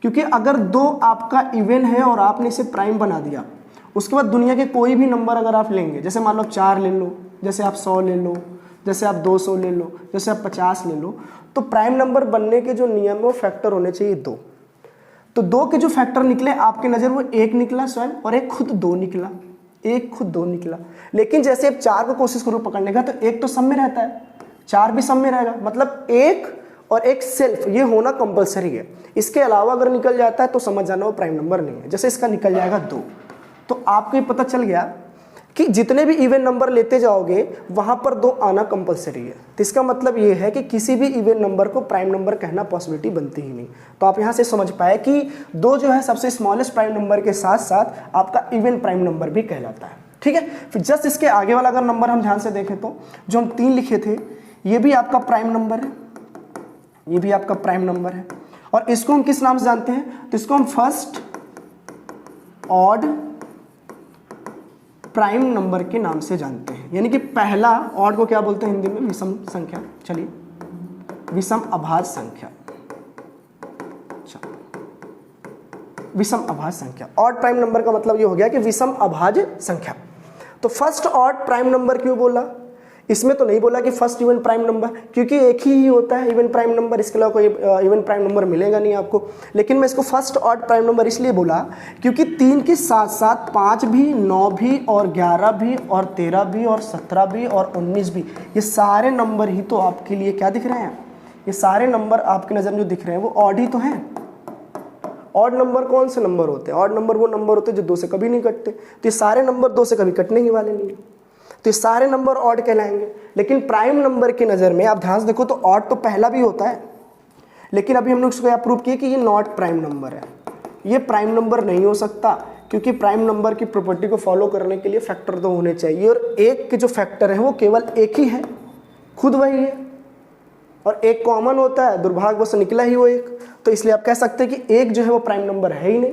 क्योंकि अगर 2 आपका इवन है और आपने इसे प्राइम बना दिया, उसके बाद दुनिया के कोई भी नंबर अगर आप लेंगे, जैसे मान लो 4 ले लो, जैसे आप 100 ले लो, जैसे आप 200 ले लो, जैसे आप 50 ले लो, तो प्राइम नंबर बनने के जो नियम है वो फैक्टर होने चाहिए 2। तो 2 के जो फैक्टर निकले आपके नज़र वो 1 निकला स्वयं और एक खुद 2 निकला, एक खुद 2 निकला। लेकिन जैसे आप 4 को कोशिश करो पकड़ने का तो 1 तो सब में रहता है, 4 भी सब में रहेगा, मतलब 1 और एक सेल्फ ये होना कंपलसरी है। इसके अलावा अगर निकल जाता है तो समझ जाना वो प्राइम नंबर नहीं है। जैसे इसका निकल जाएगा 2, तो आपको ये पता चल गया कि जितने भी इवन नंबर लेते जाओगे वहां पर 2 आना कंपलसरी है। तो इसका मतलब ये है कि किसी भी इवन नंबर को प्राइम नंबर कहना पॉसिबिलिटी बनती ही नहीं। तो आप यहां से समझ पाए कि 2 जो है सबसे स्मॉलेस्ट प्राइम नंबर के साथ साथ आपका इवन प्राइम नंबर भी कहलाता है। ठीक है, फिर जस्ट इसके आगे वाला अगर नंबर हम ध्यान से देखें तो जो हम 3 लिखे थे ये भी आपका प्राइम नंबर है, ये भी आपका प्राइम नंबर है। और इसको हम किस नाम से जानते हैं? तो इसको हम फर्स्ट ऑड प्राइम नंबर के नाम से जानते हैं। यानी कि पहला ऑड को क्या बोलते हैं हिंदी में? विषम संख्या। चलिए, विषम अभाज्य संख्या, विषम अभाज्य संख्या। ऑड प्राइम नंबर का मतलब ये हो गया कि विषम अभाज्य संख्या। तो फर्स्ट ऑड प्राइम नंबर क्यों बोला? इसमें तो नहीं बोला कि फर्स्ट इवन प्राइम नंबर, क्योंकि एक ही होता है इवन प्राइम नंबर, इसके अलावा कोई इवन प्राइम नंबर मिलेगा नहीं आपको। लेकिन मैं इसको फर्स्ट ऑड प्राइम नंबर इसलिए बोला क्योंकि 3 के साथ साथ 5 भी, 9 भी और 11 भी और 13 भी और 17 भी और 19 भी, ये सारे नंबर ही तो आपके लिए क्या दिख रहे हैं? ये सारे नंबर आपकी नज़र में जो दिख रहे हैं वो ऑड ही तो हैं। ऑड नंबर कौन से नंबर होते हैं? ऑड नंबर वो नंबर होते हैं जो 2 से कभी नहीं कटते। तो ये सारे नंबर 2 से कभी कटने ही वाले नहीं है, तो ये सारे नंबर ऑड कहलाएंगे। लेकिन प्राइम नंबर की नज़र में आप ध्यान से देखो तो ऑड तो पहला भी होता है, लेकिन अभी हम लोग इसको प्रूव किए कि ये नॉट प्राइम नंबर है, ये प्राइम नंबर नहीं हो सकता, क्योंकि प्राइम नंबर की प्रॉपर्टी को फॉलो करने के लिए फैक्टर तो होने चाहिए, और एक के जो फैक्टर है वो केवल एक ही है, खुद वही है, और एक कॉमन होता है, दुर्भाग्यवश निकला ही वो एक। तो इसलिए आप कह सकते हैं कि एक जो है वो प्राइम नंबर है ही नहीं।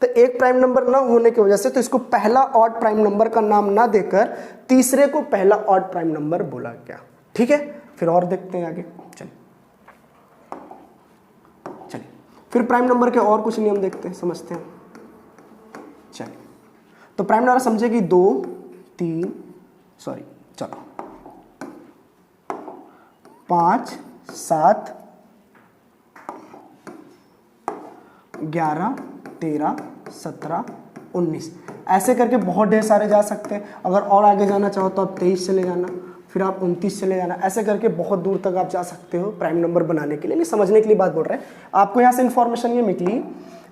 तो एक प्राइम नंबर ना होने की वजह से तो इसको पहला ऑड प्राइम नंबर का नाम ना देकर तीसरे को पहला ऑड प्राइम नंबर बोला गया। ठीक है, फिर और देखते हैं आगे। चलिए फिर प्राइम नंबर के और कुछ नियम देखते हैं, समझते हैं। चलिए, तो प्राइम नंबर समझे कि 2, 3, सॉरी चलो 5, 7, 11, 13, 17, 19 ऐसे करके बहुत ढेर सारे जा सकते हैं। अगर और आगे जाना चाहो तो आप 23 चले जाना, फिर आप 29 चले जाना, ऐसे करके बहुत दूर तक आप जा सकते हो प्राइम नंबर बनाने के लिए। नहीं, समझने के लिए बात बोल रहे हैं। आपको यहाँ से इन्फॉर्मेशन ये निकली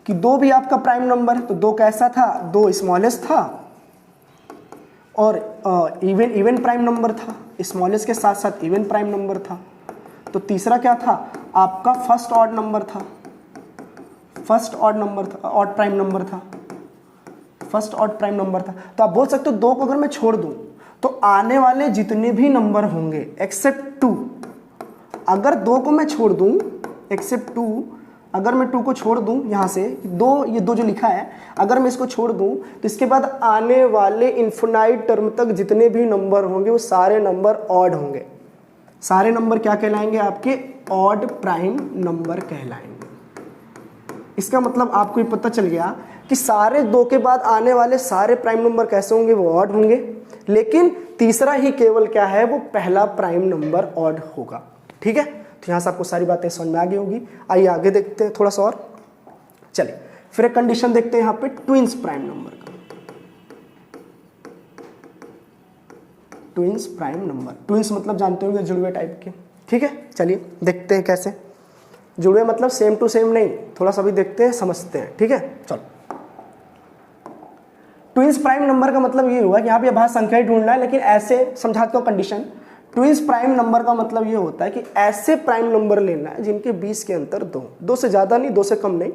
कि 2 भी आपका प्राइम नंबर है। तो 2 कैसा था? 2 स्मॉलेस्ट था और इवन प्राइम नंबर था, स्मॉलेस्ट के साथ साथ इवन प्राइम नंबर था। तो तीसरा क्या था? आपका फर्स्ट ऑड नंबर था, फर्स्ट ऑड नंबर था, ऑड प्राइम नंबर था, फर्स्ट ऑड प्राइम नंबर था। तो आप बोल सकते हो 2 को अगर मैं छोड़ दूं तो आने वाले जितने भी नंबर होंगे एक्सेप्ट 2, अगर 2 को मैं छोड़ दूं एक्सेप्ट 2, अगर मैं 2 को छोड़ दूं यहाँ से, ये 2 जो लिखा है अगर मैं इसको छोड़ दूं तो इसके बाद आने वाले इन्फिनाइट टर्म तक जितने भी नंबर होंगे वो सारे नंबर ऑड होंगे। सारे नंबर क्या कहलाएंगे? आपके ऑड प्राइम नंबर कहलाएंगे। इसका मतलब आपको ये पता चल गया कि सारे 2 के बाद आने वाले सारे प्राइम नंबर कैसे होंगे? वो ऑड होंगे, लेकिन तीसरा ही केवल क्या है? वो पहला प्राइम नंबर ऑड होगा। ठीक है, तो यहाँ से आपको सारी बातें समझ में आ गई होगी। आइए आगे देखते हैं थोड़ा सा और। चलिए फिर एक कंडीशन देखते हैं यहाँ पे ट्विंस प्राइम नंबर का। ट्विंस प्राइम नंबर, ट्विंस मतलब जानते होंगे जुड़वे टाइप के। ठीक है, चलिए देखते हैं कैसे जुड़वे, मतलब सेम टू सेम नहीं, थोड़ा सा भी देखते हैं, समझते हैं। ठीक है, चलो। ट्विंस प्राइम नंबर का मतलब ये हुआ कि यहाँ पे अभाज्य संख्या ही ढूंढना है, लेकिन ऐसे समझाता हूँ कंडीशन। ट्विंस प्राइम नंबर का मतलब ये होता है कि ऐसे प्राइम नंबर लेना है जिनके 20 के अंतर 2 से ज़्यादा नहीं, 2 से कम नहीं,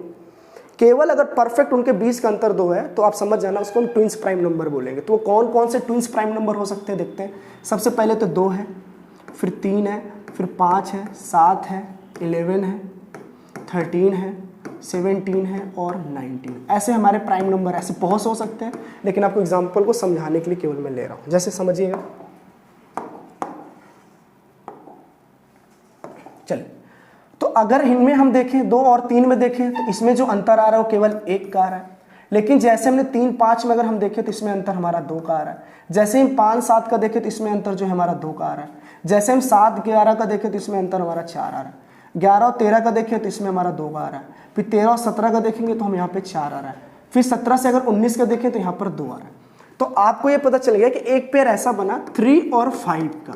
केवल अगर परफेक्ट उनके 20 का अंतर 2 है तो आप समझ जाना उसको हम ट्विंस प्राइम नंबर बोलेंगे। तो वो कौन कौन से ट्विंस प्राइम नंबर हो सकते हैं देखते हैं। सबसे पहले तो 2 है, फिर 3 है, फिर 5 है, 7 है, 11 है, 13 है, 17 है और 19। ऐसे हमारे प्राइम नंबर ऐसे बहुत हो सकते हैं, लेकिन आपको एग्जांपल को समझाने के लिए केवल मैं ले रहा हूं। जैसे समझिएगा, चलिए, तो अगर इनमें हम देखें 2 और 3 में देखें तो इसमें जो अंतर आ रहा है वो केवल 1 का आ रहा है। लेकिन जैसे हमने 3, 5 में अगर हम देखें तो इसमें अंतर हमारा 2 का आ रहा है। जैसे हम 5, 7 का देखें तो इसमें अंतर जो है हमारा 2 का आ रहा है। जैसे हम 7, 11 का देखें तो इसमें अंतर हमारा 4 आ रहा है। 11 और 13 का देखें तो इसमें हमारा 2 आ रहा है, फिर 13 और 17 का देखेंगे तो हम यहाँ पे 4 आ रहा है, फिर 17 से अगर 19 का देखें तो यहाँ पर 2 आ रहा है। तो आपको ये पता चल गया कि एक पेयर ऐसा बना 3 और 5 का,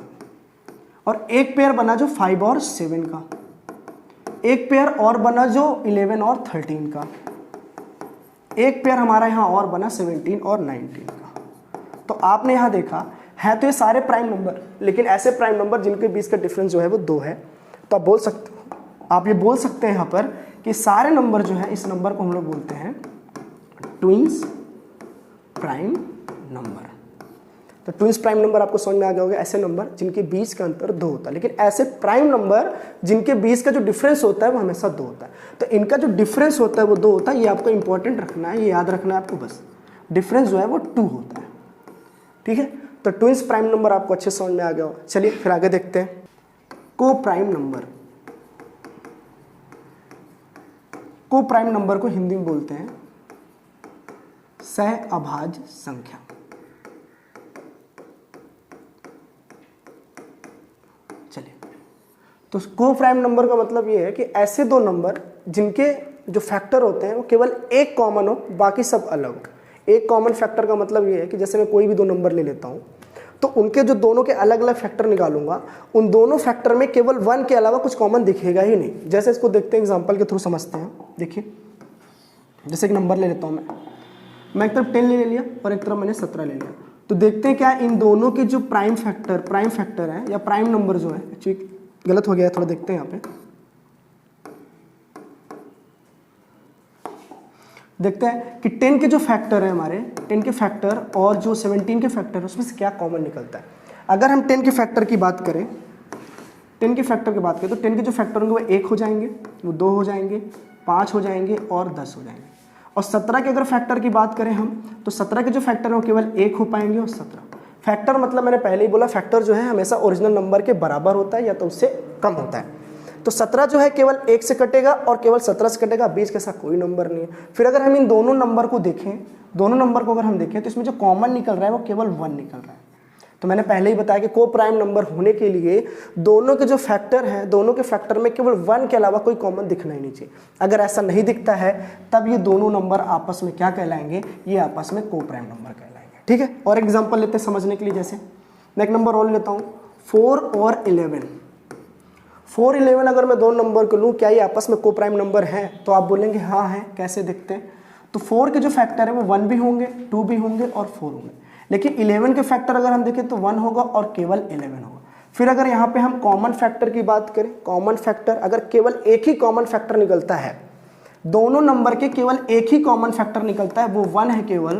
और एक पेयर बना जो 5 और 7 का, एक पेयर और बना जो 11 और 13 का, एक पेयर हमारा यहाँ और बना 17 और 19 का। तो आपने यहाँ देखा है तो ये सारे प्राइम नंबर, लेकिन ऐसे प्राइम नंबर जिनके बीच का डिफरेंस जो है वो 2 है। तो आप बोल सकते हो, आप ये बोल सकते हैं यहाँ पर कि सारे नंबर जो है, इस नंबर को हम लोग बोलते हैं ट्विंस प्राइम नंबर। तो ट्विंस प्राइम नंबर आपको समझ में आ गया होगा, ऐसे नंबर जिनके बीच का अंतर 2 होता है, लेकिन ऐसे प्राइम नंबर जिनके बीच का जो डिफरेंस होता है वो हमेशा 2 होता है। तो इनका जो डिफरेंस होता है वो 2 होता है, ये आपको इंपॉर्टेंट रखना है, ये याद रखना है आपको बस। डिफरेंस जो है वो 2 होता है, ठीक है। तो ट्विंस प्राइम नंबर आपको अच्छे समझ में आ गया होगा। चलिए फिर आगे देखते हैं। को प्राइम नंबर, को प्राइम नंबर को हिंदी में बोलते हैं सहअभाज्य संख्या। चलिए, तो को प्राइम नंबर का मतलब ये है कि ऐसे दो नंबर जिनके जो फैक्टर होते हैं वो केवल एक कॉमन हो, बाकी सब अलग हो। एक कॉमन फैक्टर का मतलब ये है कि जैसे मैं कोई भी दो नंबर ले लेता हूँ तो उनके जो दोनों के अलग अलग फैक्टर निकालूंगा, उन दोनों फैक्टर में केवल 1 के अलावा कुछ कॉमन दिखेगा ही नहीं। जैसे इसको देखते हैं, एग्जांपल के थ्रू समझते हैं। देखिए, जैसे एक नंबर ले लेता हूँ मैं एक तरफ 10 ले लिया और एक तरफ मैंने 17 ले लिया। तो देखते हैं क्या इन दोनों के जो प्राइम फैक्टर है या प्राइम नंबर जो है, एक्चुअली गलत हो गया है, थोड़ा देखते हैं यहाँ पे। देखते हैं कि 10 के जो फैक्टर है हमारे, 10 के फैक्टर और जो 17 के फैक्टर है उसमें से क्या कॉमन निकलता है। अगर हम 10 के फैक्टर की बात करें, 10 के फैक्टर की बात करें तो 10 के जो फैक्टर होंगे वो 1 हो जाएंगे, वो 2 हो जाएंगे, 5 हो जाएंगे और 10 हो जाएंगे। और 17 के अगर फैक्टर की बात करें हम, तो 17 के जो फैक्टर है वो केवल 1 हो पाएंगे और 17। फैक्टर मतलब मैंने पहले ही बोला, फैक्टर जो है हमेशा ओरिजिनल नंबर के बराबर होता है या तो उससे कम होता है। तो 17 जो है केवल 1 से कटेगा और केवल 17 से कटेगा, बीच के साथ कोई नंबर नहीं है। फिर अगर हम इन दोनों नंबर को देखें, दोनों नंबर को अगर हम देखें तो इसमें जो कॉमन निकल रहा है वो केवल 1 निकल रहा है। तो मैंने पहले ही बताया कि को प्राइम नंबर होने के लिए दोनों के जो फैक्टर हैं, दोनों के फैक्टर में केवल 1 के अलावा कोई कॉमन दिखना ही नहीं चाहिए। अगर ऐसा नहीं दिखता है तब ये दोनों नंबर आपस में क्या कहलाएंगे, ये आपस में को प्राइम नंबर कहलाएंगे, ठीक है। और एग्जाम्पल लेते हैं समझने के लिए। जैसे मैं एक नंबर और लेता हूँ 4 और 11। 4, 11 अगर मैं दोनों नंबर को लूँ, क्या ये आपस में को प्राइम नंबर हैं? तो आप बोलेंगे हाँ है। कैसे देखते हैं? तो 4 के जो फैक्टर है वो 1 भी होंगे, 2 भी होंगे और 4 होंगे, लेकिन 11 के फैक्टर अगर हम देखें तो 1 होगा और केवल 11 होगा। फिर अगर यहाँ पे हम कॉमन फैक्टर की बात करें, कॉमन फैक्टर अगर केवल एक ही कॉमन फैक्टर निकलता है, दोनों नंबर के केवल एक ही कॉमन फैक्टर निकलता है, वो 1 है केवल,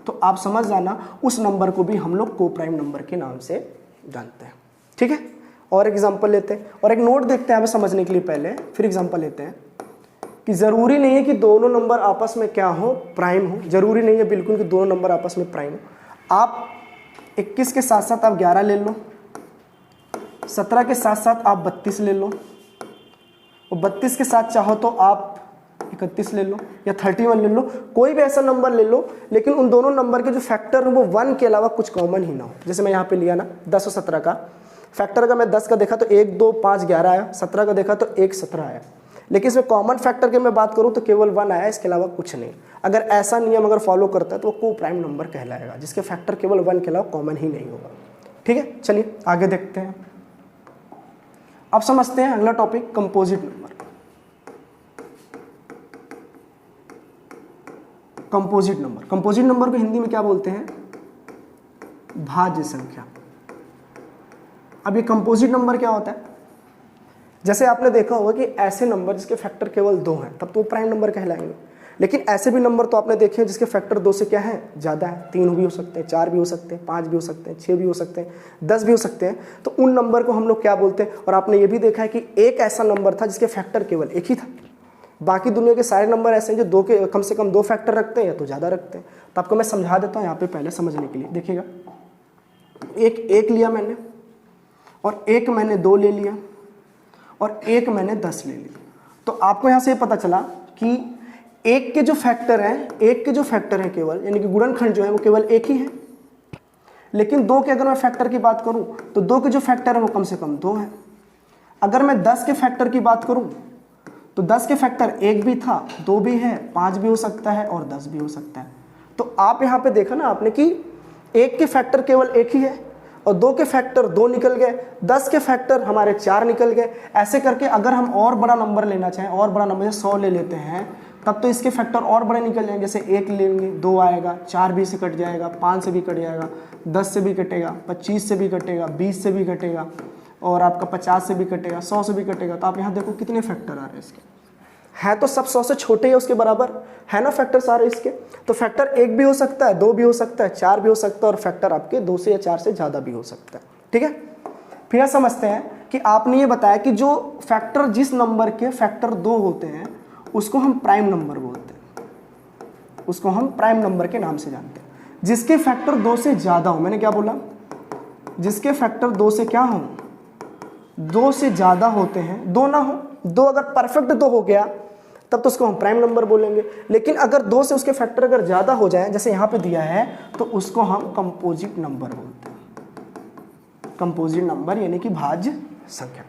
तो आप समझ जाना उस नंबर को भी हम लोग को प्राइम नंबर के नाम से जानते हैं, ठीक है। और एग्जाम्पल लेते हैं और एक नोट देखते हैं हमें समझने के लिए पहले, फिर एग्जाम्पल लेते हैं कि ज़रूरी नहीं है कि दोनों नंबर आपस में क्या हो, प्राइम हो। ज़रूरी नहीं है बिल्कुल कि दोनों नंबर आपस में प्राइम हो। आप 21 के साथ साथ आप 11 ले लो, 17 के साथ साथ आप 32 ले लो, और 32 के साथ चाहो तो आप 31 ले लो या 31 ले लो, कोई भी ऐसा नंबर ले लो, लेकिन उन दोनों नंबर के जो फैक्टर है वो 1 के अलावा कुछ कॉमन ही ना हो। जैसे मैं यहाँ पे लिया ना 10 और 17 का फैक्टर, अगर मैं 10 का देखा तो 1, 2, 5, 11 आया, 17 का देखा तो 1, 17 आया, लेकिन इसमें कॉमन फैक्टर की मैं बात करूँ तो केवल 1 आया, इसके अलावा कुछ नहीं। अगर ऐसा नियम अगर फॉलो करता है तो वो को प्राइम नंबर कहलाएगा, जिसके फैक्टर केवल 1 के अलावा कॉमन ही नहीं होगा, ठीक है। चलिए आगे देखते हैं। अब समझते हैं अगला topic, composite number. Composite number, composite number को हिंदी में क्या बोलते हैं? भाज्य संख्या। अब ये कंपोजिट नंबर क्या होता है? जैसे आपने देखा होगा कि ऐसे नंबर जिसके फैक्टर केवल 2 हैं तब तो वो प्राइम नंबर कहलाएंगे, लेकिन ऐसे भी नंबर तो आपने देखे हैं जिसके फैक्टर 2 से क्या है, ज़्यादा है। 3 भी हो सकते हैं, 4 भी हो सकते हैं, 5 भी हो सकते हैं, 6 भी हो सकते हैं, 10 भी हो सकते हैं। तो उन नंबर को हम लोग क्या बोलते हैं? और आपने ये भी देखा है कि एक ऐसा नंबर था जिसके फैक्टर केवल 1 ही था। बाकी दुनिया के सारे नंबर ऐसे हैं जो 2 के कम से कम 2 फैक्टर रखते हैं या तो ज़्यादा रखते हैं। तो आपको मैं समझा देता हूँ यहाँ पे पहले समझने के लिए। देखिएगा, एक लिया मैंने, और एक मैंने 2 ले लिया, और एक मैंने 10 ले लिया। तो आपको यहाँ से पता चला कि एक के जो फैक्टर हैं केवल, यानी कि गुणनखंड जो है वो केवल 1 ही है। लेकिन 2 के अगर मैं फैक्टर की बात करूँ तो 2 के जो फैक्टर है वो कम से कम 2 है। अगर मैं 10 के फैक्टर की बात करूं तो 10 के फैक्टर 1 भी था, 2 भी है, 5 भी हो सकता है और 10 भी हो सकता है। तो आप यहाँ पे देखा ना आपने कि 1 के फैक्टर केवल 1 ही है और 2 के फैक्टर 2 निकल गए, 10 के फैक्टर हमारे 4 निकल गए। ऐसे करके अगर हम और बड़ा नंबर लेना चाहें, और बड़ा नंबर जैसे 100 ले लेते हैं, तब तो इसके फैक्टर और बड़े निकल जाएंगे। जैसे 1 लेंगे 2 आएगा, 4 भी से कट जाएगा, 5 से भी कट जाएगा, 10 से भी कटेगा, 25 से भी कटेगा, 20 से भी कटेगा और आपका 50 से भी कटेगा, 100 से भी कटेगा। तो आप यहाँ देखो कितने फैक्टर आ रहे हैं इसके, है तो सब 100 से छोटे ही उसके बराबर है ना फैक्टर सारे इसके। तो फैक्टर 1 भी हो सकता है, 2 भी हो सकता है, 4 भी हो सकता है और फैक्टर आपके 2 से या 4 से ज़्यादा भी हो सकता है। ठीक है, फिर समझते हैं कि आपने ये बताया कि जो फैक्टर जिस नंबर के फैक्टर 2 होते हैं उसको हम प्राइम नंबर बोलते हैं, उसको हम प्राइम नंबर के नाम से जानते हैं। जिसके फैक्टर 2 से ज़्यादा हो, मैंने क्या बोला, जिसके फैक्टर 2 से क्या हो, 2 से ज़्यादा होते हैं, 2 ना हो, 2 अगर परफेक्ट 2 हो गया तब तो उसको हम प्राइम नंबर बोलेंगे। लेकिन अगर 2 से उसके फैक्टर अगर ज़्यादा हो जाए, जैसे यहाँ पे दिया है, तो उसको हम कंपोजिट नंबर बोलते हैं। कंपोजिट नंबर यानी कि भाज्य संख्या।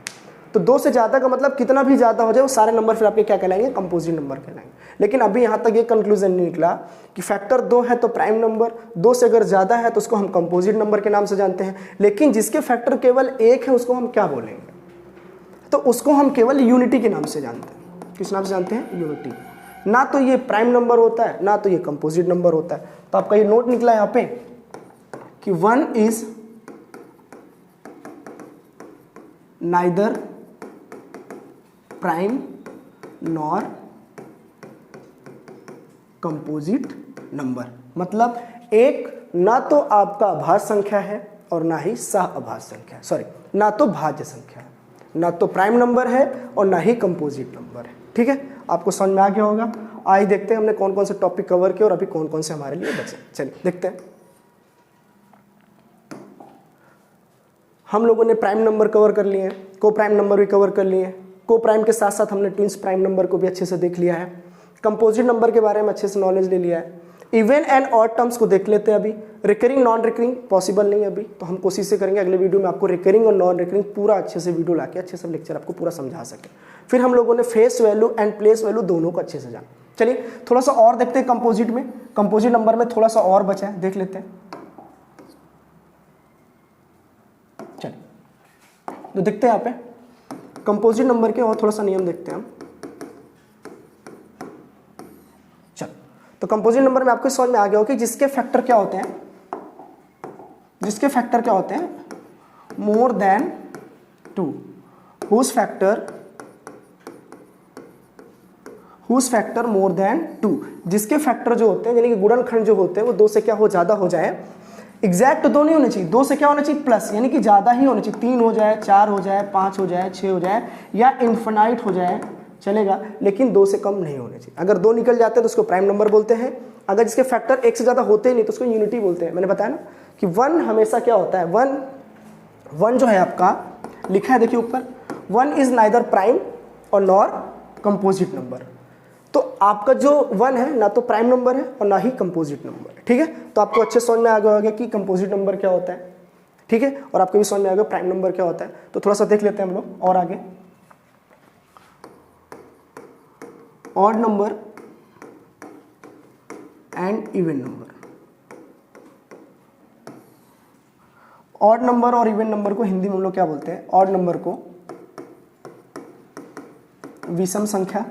तो 2 से ज़्यादा का मतलब कितना भी ज़्यादा हो जाए वो सारे नंबर फिर आपके क्या कहलाएंगे, कंपोजिट नंबर कहलाएंगे। लेकिन अभी यहाँ तक ये कंक्लूजन नहीं निकला कि फैक्टर 2 है तो प्राइम नंबर, 2 से अगर ज़्यादा है तो उसको हम कंपोजिट नंबर के नाम से जानते हैं। लेकिन जिसके फैक्टर केवल 1 है उसको हम क्या बोलेंगे, तो उसको हम केवल यूनिटी के नाम से जानते हैं। किस नाम से जानते हैं, यूनिटी। ना तो ये प्राइम नंबर होता है, ना तो ये कंपोजिट नंबर होता है। तो आपका ये नोट निकला यहाँ पे कि 1 is neither prime nor composite number. मतलब एक ना तो आपका अभाज्य संख्या है और ना ही सह अभाज्य संख्या है, सॉरी ना तो भाज्य संख्या है, ना तो प्राइम नंबर है और ना ही कंपोजिट नंबर है। ठीक है, आपको समझ में आ गया होगा। आइए देखते हैं हमने कौन कौन से टॉपिक कवर किए और अभी कौन कौन से हमारे लिए बचे। चलिए देखते हैं। हम लोगों ने प्राइम नंबर कवर कर लिए हैं, को प्राइम नंबर भी कवर कर लिए हैं। को प्राइम के साथ साथ हमने ट्विंस प्राइम नंबर को भी अच्छे से देख लिया है। कंपोजिट नंबर के बारे में अच्छे से नॉलेज ले लिया है। इवन एंड ऑड टर्म्स को देख लेते हैं अभी। रिकरिंग नॉन रिकरिंग पॉसिबल नहीं है अभी, तो हम कोशिश से करेंगे अगले वीडियो में आपको रिकरिंग और नॉन रिकरिंग पूरा अच्छे से वीडियो लाके अच्छे से लेक्चर आपको पूरा समझा सके। फिर हम लोगों ने face value and place value दोनों को अच्छे से जाना। चलिए थोड़ा सा और देखते हैं कंपोजिट में। कंपोजिट नंबर में थोड़ा सा और बचा है, देख लेते हैं। चलिए तो देखते हैं यहाँ पे कंपोजिट नंबर के और थोड़ा सा नियम देखते हैं हम। चलो तो कंपोजिट नंबर में आपको समझ में आ गया हो कि जिसके फैक्टर क्या होते हैं, जिसके फैक्टर क्या होते हैं, more than 2, whose factor more than 2। जिसके फैक्टर जो होते हैं यानी कि गुणनखंड जो होते हैं वो 2 से क्या हो, ज़्यादा हो जाए। एग्जैक्ट 2 नहीं होने चाहिए, 2 से क्या होना चाहिए, प्लस, यानी कि ज़्यादा ही होना चाहिए। 3 हो जाए, 4 हो जाए, 5 हो जाए, 6 हो जाए या इन्फिनाइट हो जाए चलेगा, लेकिन 2 से कम नहीं होने चाहिए। अगर 2 निकल जाते हैं तो उसको प्राइम नंबर बोलते हैं। अगर जिसके फैक्टर 1 से ज़्यादा होते ही नहीं तो उसको यूनिटी बोलते हैं। मैंने बताया ना कि 1 हमेशा क्या होता है, 1 जो है आपका लिखा है देखिए ऊपर, 1 इज नाइदर प्राइम और नॉर कंपोजिट नंबर। तो आपका जो 1 है ना तो प्राइम नंबर है और ना ही कंपोजिट नंबर है। ठीक है, तो आपको अच्छे समझ में आ गया होगा कि कंपोजिट नंबर क्या होता है। ठीक है, और आपको भी समझ में आ गया प्राइम नंबर क्या होता है। तो थोड़ा सा देख लेते हैं हम लोग और आगे। Odd number and even number. Odd number और इवन नंबर को हिंदी में हम लोग क्या बोलते हैं, ऑड नंबर को विषम संख्या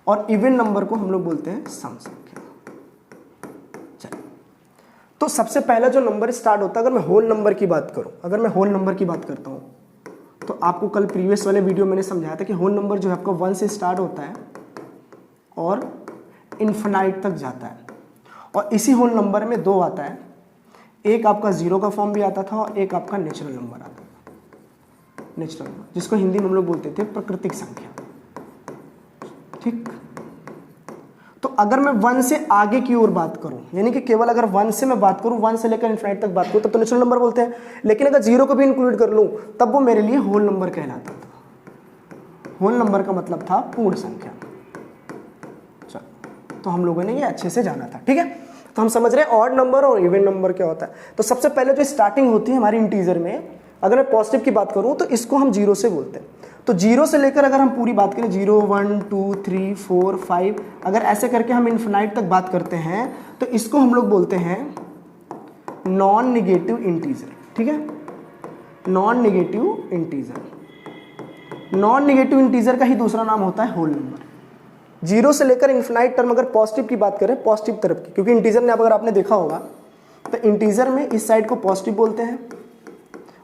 और इवन नंबर को हम लोग बोलते हैं सम संख्या। चलिए तो सबसे पहला जो नंबर स्टार्ट होता है, अगर मैं होल नंबर की बात करूं, अगर मैं होल नंबर की बात करता हूं तो आपको कल प्रीवियस वाले वीडियो मैंने समझाया था कि होल नंबर जो है आपका 1 से स्टार्ट होता है और इन्फिनाइट तक जाता है। और इसी होल नंबर में 2 आता है, एक आपका 0 का फॉर्म भी आता था और एक आपका नेचुरल नंबर आता था। नेचुरल नंबर जिसको हिंदी में हम लोग बोलते थे प्राकृतिक संख्या। ठीक, तो अगर मैं 1 से आगे की ओर बात करूं, यानी कि केवल अगर 1 से मैं बात करूं, 1 से लेकर इन्फिनाइट तक बात करूं, तब तो नेचुरल नंबर बोलते हैं। लेकिन अगर 0 को भी इंक्लूड कर लूं तब वो मेरे लिए होल नंबर कहलाता था। होल नंबर का मतलब था पूर्ण संख्या। चलो तो हम लोगों ने ये अच्छे से जाना था। ठीक है, तो हम समझ रहे हैं ऑड नंबर और इवन नंबर क्या होता है। तो सबसे पहले जो स्टार्टिंग होती है हमारी इंटीजर में, अगर मैं पॉजिटिव की बात करूँ तो इसको हम 0 से बोलते हैं। तो 0 से लेकर अगर हम पूरी बात करें 0 1 2 3 4 5, अगर ऐसे करके हम इन्फिनाइट तक बात करते हैं तो इसको हम लोग बोलते हैं नॉन निगेटिव इंटीजर। ठीक है, non negative integer. Non negative integer का ही दूसरा नाम होता है होल नंबर। 0 से लेकर इन्फिनाइट टर्म अगर पॉजिटिव की बात करें, पॉजिटिव तरफ की, क्योंकि इंटीजर में अगर आपने देखा होगा तो इंटीजर में इस साइड को पॉजिटिव बोलते हैं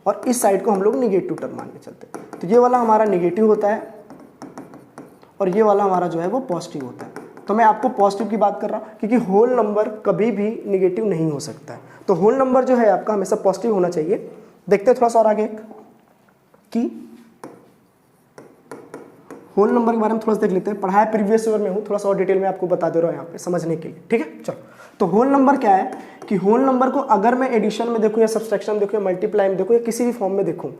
और इस साइड को हम लोग निगेटिव टर्म मान के चलते हैं। तो ये वाला हमारा निगेटिव होता है और ये वाला हमारा जो है वो पॉजिटिव होता है। तो मैं आपको पॉजिटिव की बात कर रहा हूँ क्योंकि होल नंबर कभी भी निगेटिव नहीं हो सकता है। तो होल नंबर जो है आपका हमेशा पॉजिटिव होना चाहिए। देखते हैं थोड़ा सा और आगे कि होल नंबर के बारे में थोड़ा सा देख लेते हैं। पढ़ाया प्रीवियस ईयर में हूँ, थोड़ा सा और डिटेल में आपको बता दे रहा हूँ यहाँ पे समझने के लिए। ठीक है, चलो। तो होल नंबर क्या है कि होल नंबर को अगर मैं एडिशन में देखूँ या सब्सट्रैक्शन में देखूँ या मल्टीप्लाई में देखूँ या किसी भी फॉर्म में देखूँ,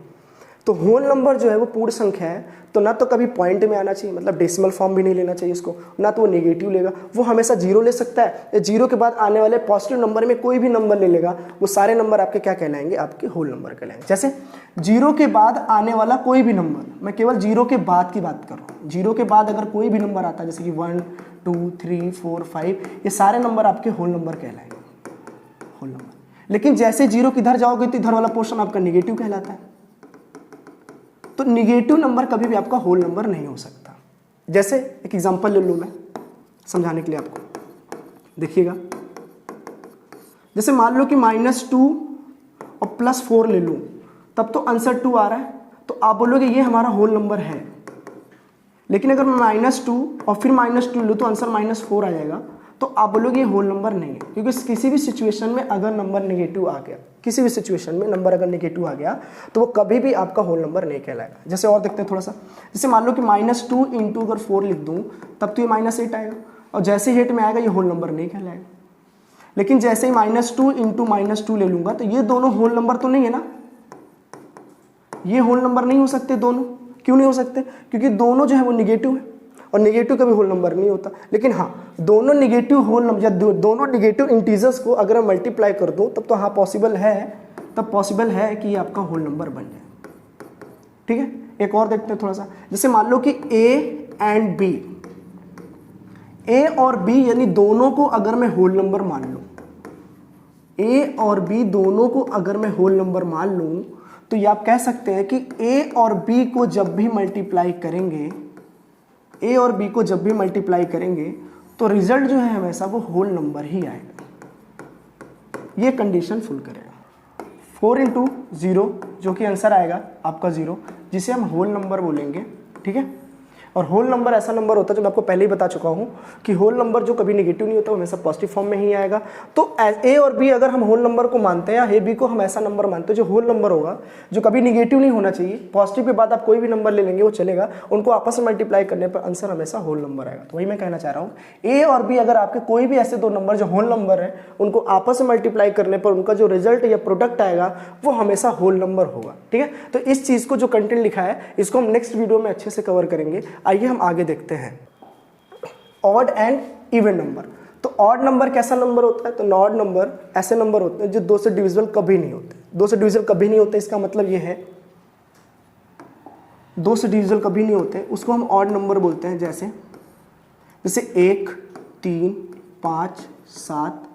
तो होल नंबर जो है वो पूर्ण संख्या है, तो ना तो कभी पॉइंट में आना चाहिए, मतलब डेसिमल फॉर्म भी नहीं लेना चाहिए इसको, ना तो वो नेगेटिव लेगा, वो हमेशा 0 ले सकता है। या 0 के बाद आने वाले पॉजिटिव नंबर में कोई भी नंबर ले लेगा, वो सारे नंबर आपके क्या कहलाएंगे, आपके होल नंबर कहलाएंगे। जैसे 0 के बाद आने वाला कोई भी नंबर, मैं केवल 0 के बाद की बात कर रहा हूँ, 0 के बाद अगर कोई भी नंबर आता है जैसे कि 1 2 3 4 5, ये सारे नंबर आपके होल नंबर कहलाएंगे, होल नंबर। लेकिन जैसे 0 किधर जाओगे तो इधर वाला पोर्शन आपका निगेटिव कहलाता है। तो निगेटिव नंबर कभी भी आपका होल नंबर नहीं हो सकता। जैसे एक एग्जांपल ले लूँ मैं समझाने के लिए आपको, देखिएगा। जैसे मान लो कि -2 और +4 ले लूँ, तब तो आंसर 2 आ रहा है, तो आप बोलोगे ये हमारा होल नंबर है। लेकिन अगर मैं -2 और फिर -2 लूँ तो आंसर -4 आ जाएगा, तो आप बोलोगे ये होल नंबर नहीं है। क्योंकि किसी भी सिचुएशन में अगर नंबर नेगेटिव आ गया, किसी भी सिचुएशन में नंबर अगर नेगेटिव आ गया तो वो कभी भी आपका होल नंबर नहीं कहलाएगा। जैसे और देखते हैं थोड़ा सा, जैसे मान लो कि -2 × अगर 4 लिख दूँ तब तो ये -8 आएगा, और जैसे ही 8 में आएगा ये होल नंबर नहीं कहलाएगा। लेकिन जैसे ही -2 × -2 ले लूँगा तो ये दोनों होल नंबर तो नहीं है ना, ये होल नंबर नहीं हो सकते दोनों। क्यों नहीं हो सकते? क्योंकि दोनों जो है वो निगेटिव है, और निगेटिव कभी होल नंबर नहीं होता। लेकिन हाँ, दोनों निगेटिव होल नंबर या दोनों निगेटिव इंटीजर्स को अगर मैं मल्टीप्लाई कर दूं तब तो हाँ पॉसिबल है, तब पॉसिबल है कि ये आपका होल नंबर बन जाए। ठीक है, एक और देखते हैं थोड़ा सा। जैसे मान लो कि A एंड B, A और B यानी दोनों को अगर मैं होल नंबर मान लूँ, A और B दोनों को अगर मैं होल नंबर मान लूँ, तो ये आप कह सकते हैं कि A और B को जब भी मल्टीप्लाई करेंगे, A और B को जब भी मल्टीप्लाई करेंगे तो रिजल्ट जो है हमेशा वो होल नंबर ही आएगा। ये कंडीशन फुल करेगा। 4 × 0 जो कि आंसर आएगा आपका 0, जिसे हम होल नंबर बोलेंगे। ठीक है, और होल नंबर ऐसा नंबर होता है जो मैं आपको पहले ही बता चुका हूँ कि होल नंबर जो कभी नेगेटिव नहीं होता, वो हमेशा पॉजिटिव फॉर्म में ही आएगा। तो A और B अगर हम होल नंबर को मानते हैं या A B को हम ऐसा नंबर मानते हैं जो होल नंबर होगा, जो कभी नेगेटिव नहीं होना चाहिए, पॉजिटिव के बाद आप कोई भी नंबर ले लेंगे वो चलेगा, उनको आपस में मल्टीप्लाई करने पर आंसर हमेशा होल नंबर आएगा। तो वही मैं कहना चाह रहा हूँ, A और B अगर आपके कोई भी ऐसे दो नंबर जो होल नंबर है, उनको आपस में मल्टीप्लाई करने पर उनका जो रिजल्ट या प्रोडक्ट आएगा वो हमेशा होल नंबर होगा। ठीक है, तो इस चीज़ को जो कंटेंट लिखा है इसको हम नेक्स्ट वीडियो में अच्छे से कवर करेंगे। आइए हम आगे देखते हैं ऑड एंड इवन नंबर। तो ऑड नंबर कैसा नंबर होता है? तो ऑड नंबर ऐसे नंबर होते हैं जो 2 से डिविजिबल कभी नहीं होते। 2 से डिविजिबल कभी नहीं होते, इसका मतलब ये है 2 से डिविजिबल कभी नहीं होते, उसको हम ऑड नंबर बोलते हैं। जैसे 1 3 5 7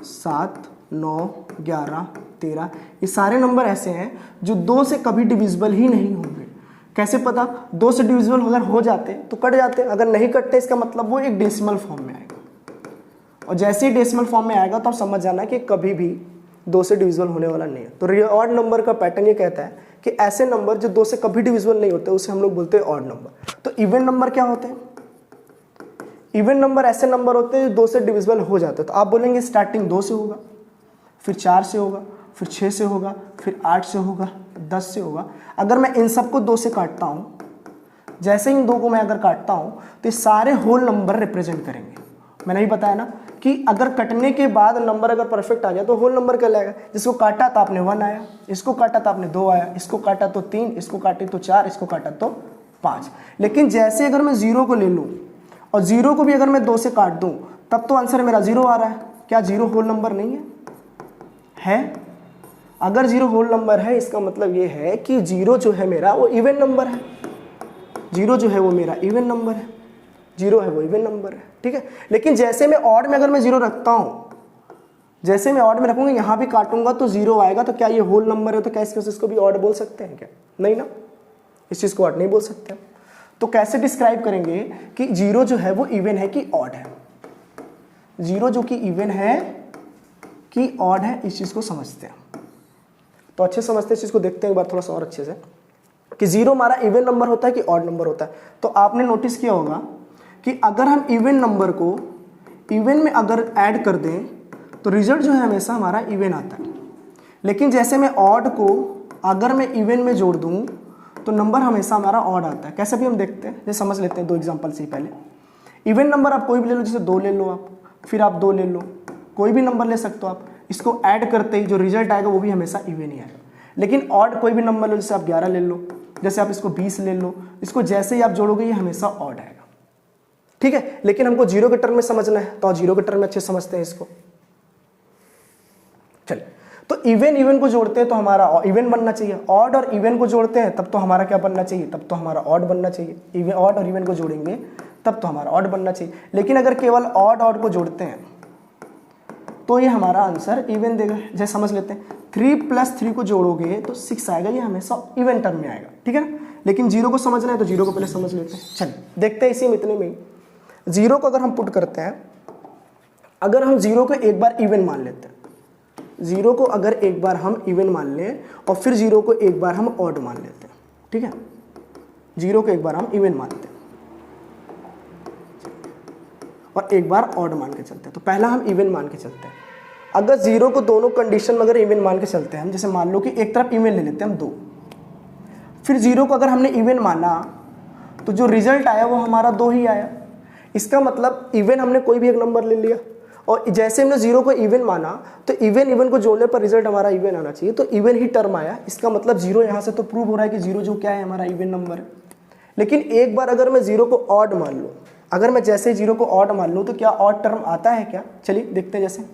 7 9 11 13, ये सारे नंबर ऐसे हैं जो 2 से कभी डिविजिबल ही नहीं होंगे। कैसे पता? 2 से डिविजिबल अगर हो जाते तो कट जाते, अगर नहीं कटते इसका मतलब वो एक डेसिमल फॉर्म में आएगा, और जैसे ही डेसिमल फॉर्म में आएगा तो आप समझ जाना कि कभी भी 2 से डिविजिबल होने वाला नहीं है। तो ऑड नंबर का पैटर्न ये कहता है कि ऐसे नंबर जो 2 से कभी डिविजिबल नहीं होते उसे हम लोग बोलते हैं ऑड नंबर। तो इवन नंबर क्या होते हैं? इवन नंबर ऐसे नंबर होते हैं जो 2 से डिविजिबल हो जाते हैं। तो आप बोलेंगे स्टार्टिंग 2 से होगा, फिर 4 से होगा, फिर 6 से होगा, फिर 8 से होगा, 10 से होगा। अगर मैं इन सबको 2 से काटता हूँ, जैसे इन 2 को मैं अगर काटता हूँ तो ये सारे होल नंबर रिप्रेजेंट करेंगे। मैंने ही बताया ना कि अगर कटने के बाद नंबर अगर परफेक्ट आ जाए तो होल नंबर कहलाएगा। जिसको काटा तो आपने 1 आया, इसको काटा तो आपने 2 आया, इसको काटा तो 3, इसको काटे तो 4, इसको काटा तो 5। लेकिन जैसे अगर मैं 0 को ले लूँ और 0 को भी अगर मैं 2 से काट दूँ तब तो आंसर मेरा 0 आ रहा है। क्या 0 होल नंबर नहीं है? अगर 0 होल नंबर है इसका मतलब ये है कि 0 जो है मेरा वो इवन नंबर है, 0 जो है वो मेरा इवन नंबर है, 0 है वो इवन नंबर है, ठीक है। लेकिन जैसे मैं ऑड में अगर मैं 0 रखता हूँ, जैसे मैं ऑड में रखूंगा यहाँ भी काटूंगा तो 0 आएगा, तो क्या ये होल नंबर है? तो क्या इसको भी ऑड बोल सकते हैं क्या? नहीं ना, इस चीज़ को ऑड नहीं बोल सकते। तो कैसे डिस्क्राइब करेंगे कि 0 जो है वो इवन है कि ऑड है? 0 जो कि इवन है कि ऑड है, इस चीज़ को समझते हैं। तो अच्छे समझते हैं इस चीज़ को, देखते हैं एक बार थोड़ा सा और अच्छे से कि 0 हमारा इवन नंबर होता है कि ऑड नंबर होता है। तो आपने नोटिस किया होगा कि अगर हम इवन नंबर को इवन में अगर ऐड कर दें तो रिजल्ट जो है हमेशा हमारा इवन आता है। लेकिन जैसे मैं ऑड को अगर मैं इवन में जोड़ दूं तो नंबर हमेशा हमारा ऑड आता है। कैसे भी हम देखते हैं, जैसे समझ लेते हैं 2 एग्जांपल से पहले। इवन नंबर आप कोई भी ले लो, जैसे 2 ले लो आप, फिर आप 2 ले लो, कोई भी नंबर ले सकते हो आप। इसको ऐड करते ही जो रिजल्ट आएगा वो भी हमेशा इवन ही आएगा। लेकिन ऑड कोई भी नंबर लो, जैसे आप 11 ले लो, जैसे आप इसको 20 ले लो, इसको जैसे ही आप जोड़ोगे ये हमेशा ऑड आएगा, ठीक है। लेकिन हमको 0 के टर्म में समझना है तो 0 के टर्म में अच्छे समझते हैं इसको। चलिए, तो इवन को जोड़ते हैं तो हमारा इवन बनना चाहिए, ऑड और इवन को जोड़ते हैं तब तो हमारा क्या बनना चाहिए? तब तो हमारा ऑड बनना चाहिए। ऑड और इवन को जोड़ेंगे तब तो हमारा ऑड बनना चाहिए। लेकिन अगर केवल ऑड को जोड़ते हैं तो ये हमारा आंसर इवन देगा। जैसे समझ लेते हैं 3 + 3 को जोड़ोगे तो 6 आएगा, ये हमेशा इवन टर्म में आएगा, ठीक है ना। लेकिन 0 को समझना है तो 0 को पहले समझ लेते हैं। चलिए देखते हैं इसी में, इतने में ही 0 को अगर हम पुट करते हैं, अगर हम 0 को एक बार इवन मान लेते हैं, 0 को अगर एक बार हम इवन मान लें और फिर 0 को एक बार हम ऑड मान लेते हैं, ठीक है। 0 को एक बार हम इवन मानते हैं और एक बार ऑड मान के चलते हैं। तो पहला हम इवन मान के चलते हैं। अगर 0 को दोनों कंडीशन में अगर इवन मान के चलते हैं हम, जैसे मान लो कि एक तरफ इवन ले लेते हैं हम 2, फिर 0 को अगर हमने इवन माना तो जो रिजल्ट आया वो हमारा 2 ही आया। इसका मतलब इवन हमने कोई भी एक नंबर ले लिया और जैसे हमने 0 को इवन माना तो इवन को जोड़ने पर रिजल्ट हमारा इवन आना चाहिए, तो इवन ही टर्म आया। इसका मतलब 0 यहाँ से तो प्रूव हो रहा है कि 0 जो क्या है हमारा इवन नंबर है। लेकिन एक बार अगर मैं 0 को ऑड मान लूँ, अगर मैं जैसे 0 को ऑड मान लूँ तो क्या ऑड टर्म आता है क्या? चलिए देखते हैं। जैसे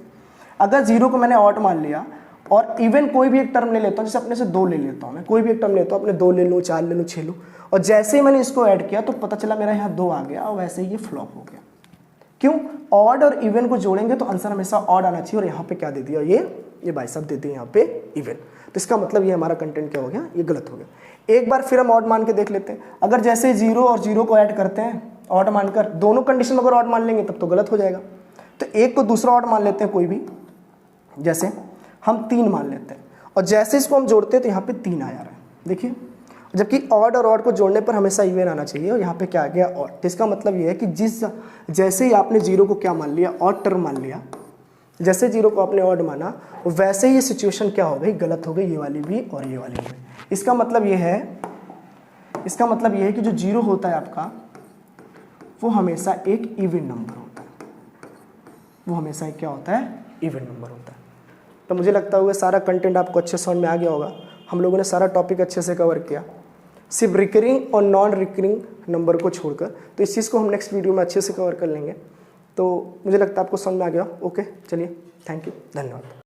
अगर 0 को मैंने ऑड मान लिया और इवन कोई भी एक टर्म ले लेता हूँ, जैसे अपने से 2 ले लेता हूँ, मैं कोई भी एक टर्म लेता हूँ, अपने 2 ले लूँ, 4 ले लूँ, 6 लूँ, और जैसे ही मैंने इसको ऐड किया तो पता चला मेरा यहाँ 2 आ गया और वैसे ही ये फ्लॉप हो गया। क्यों? ऑड और इवन को जोड़ेंगे तो आंसर हमेशा ऑड आना चाहिए, और यहाँ पे क्या दे दिया? ये भाई साहब दे दिए यहाँ पे इवन। तो इसका मतलब ये हमारा कंटेंट क्या हो गया? ये गलत हो गया। एक बार फिर हम ऑड मान के देख लेते हैं। अगर जैसे 0 और 0 को ऐड करते हैं ऑड मानकर, दोनों कंडीशन में अगर ऑड मान लेंगे तब तो गलत हो जाएगा। तो एक को दूसरा ऑड मान लेते हैं कोई भी, जैसे हम 3 मान लेते हैं और जैसे इसको हम जोड़ते हैं तो यहाँ पे 3 आ जा रहा है, देखिए। जबकि ऑड और ऑड को जोड़ने पर हमेशा इवन आना चाहिए और यहाँ पे क्या आ गया? ऑड। तो इसका मतलब ये है कि जैसे ही आपने 0 को क्या मान लिया? ऑड टर्म मान लिया। जैसे 0 को आपने ऑड माना वैसे ही ये सिचुएशन क्या हो गई? गलत हो गई, ये वाली भी और ये वाली भी। इसका मतलब ये है कि जो 0 होता है आपका वो हमेशा एक इवन नंबर होता है। वो हमेशा एक क्या होता है? इवन नंबर होता है। तो मुझे लगता है सारा कंटेंट आपको अच्छे समझ में आ गया होगा। हम लोगों ने सारा टॉपिक अच्छे से कवर किया, सिर्फ रिकरिंग और नॉन रिकरिंग नंबर को छोड़कर। तो इस चीज़ को हम नेक्स्ट वीडियो में अच्छे से कवर कर लेंगे। तो मुझे लगता है आपको समझ में आ गया। ओके, चलिए, थैंक यू, धन्यवाद।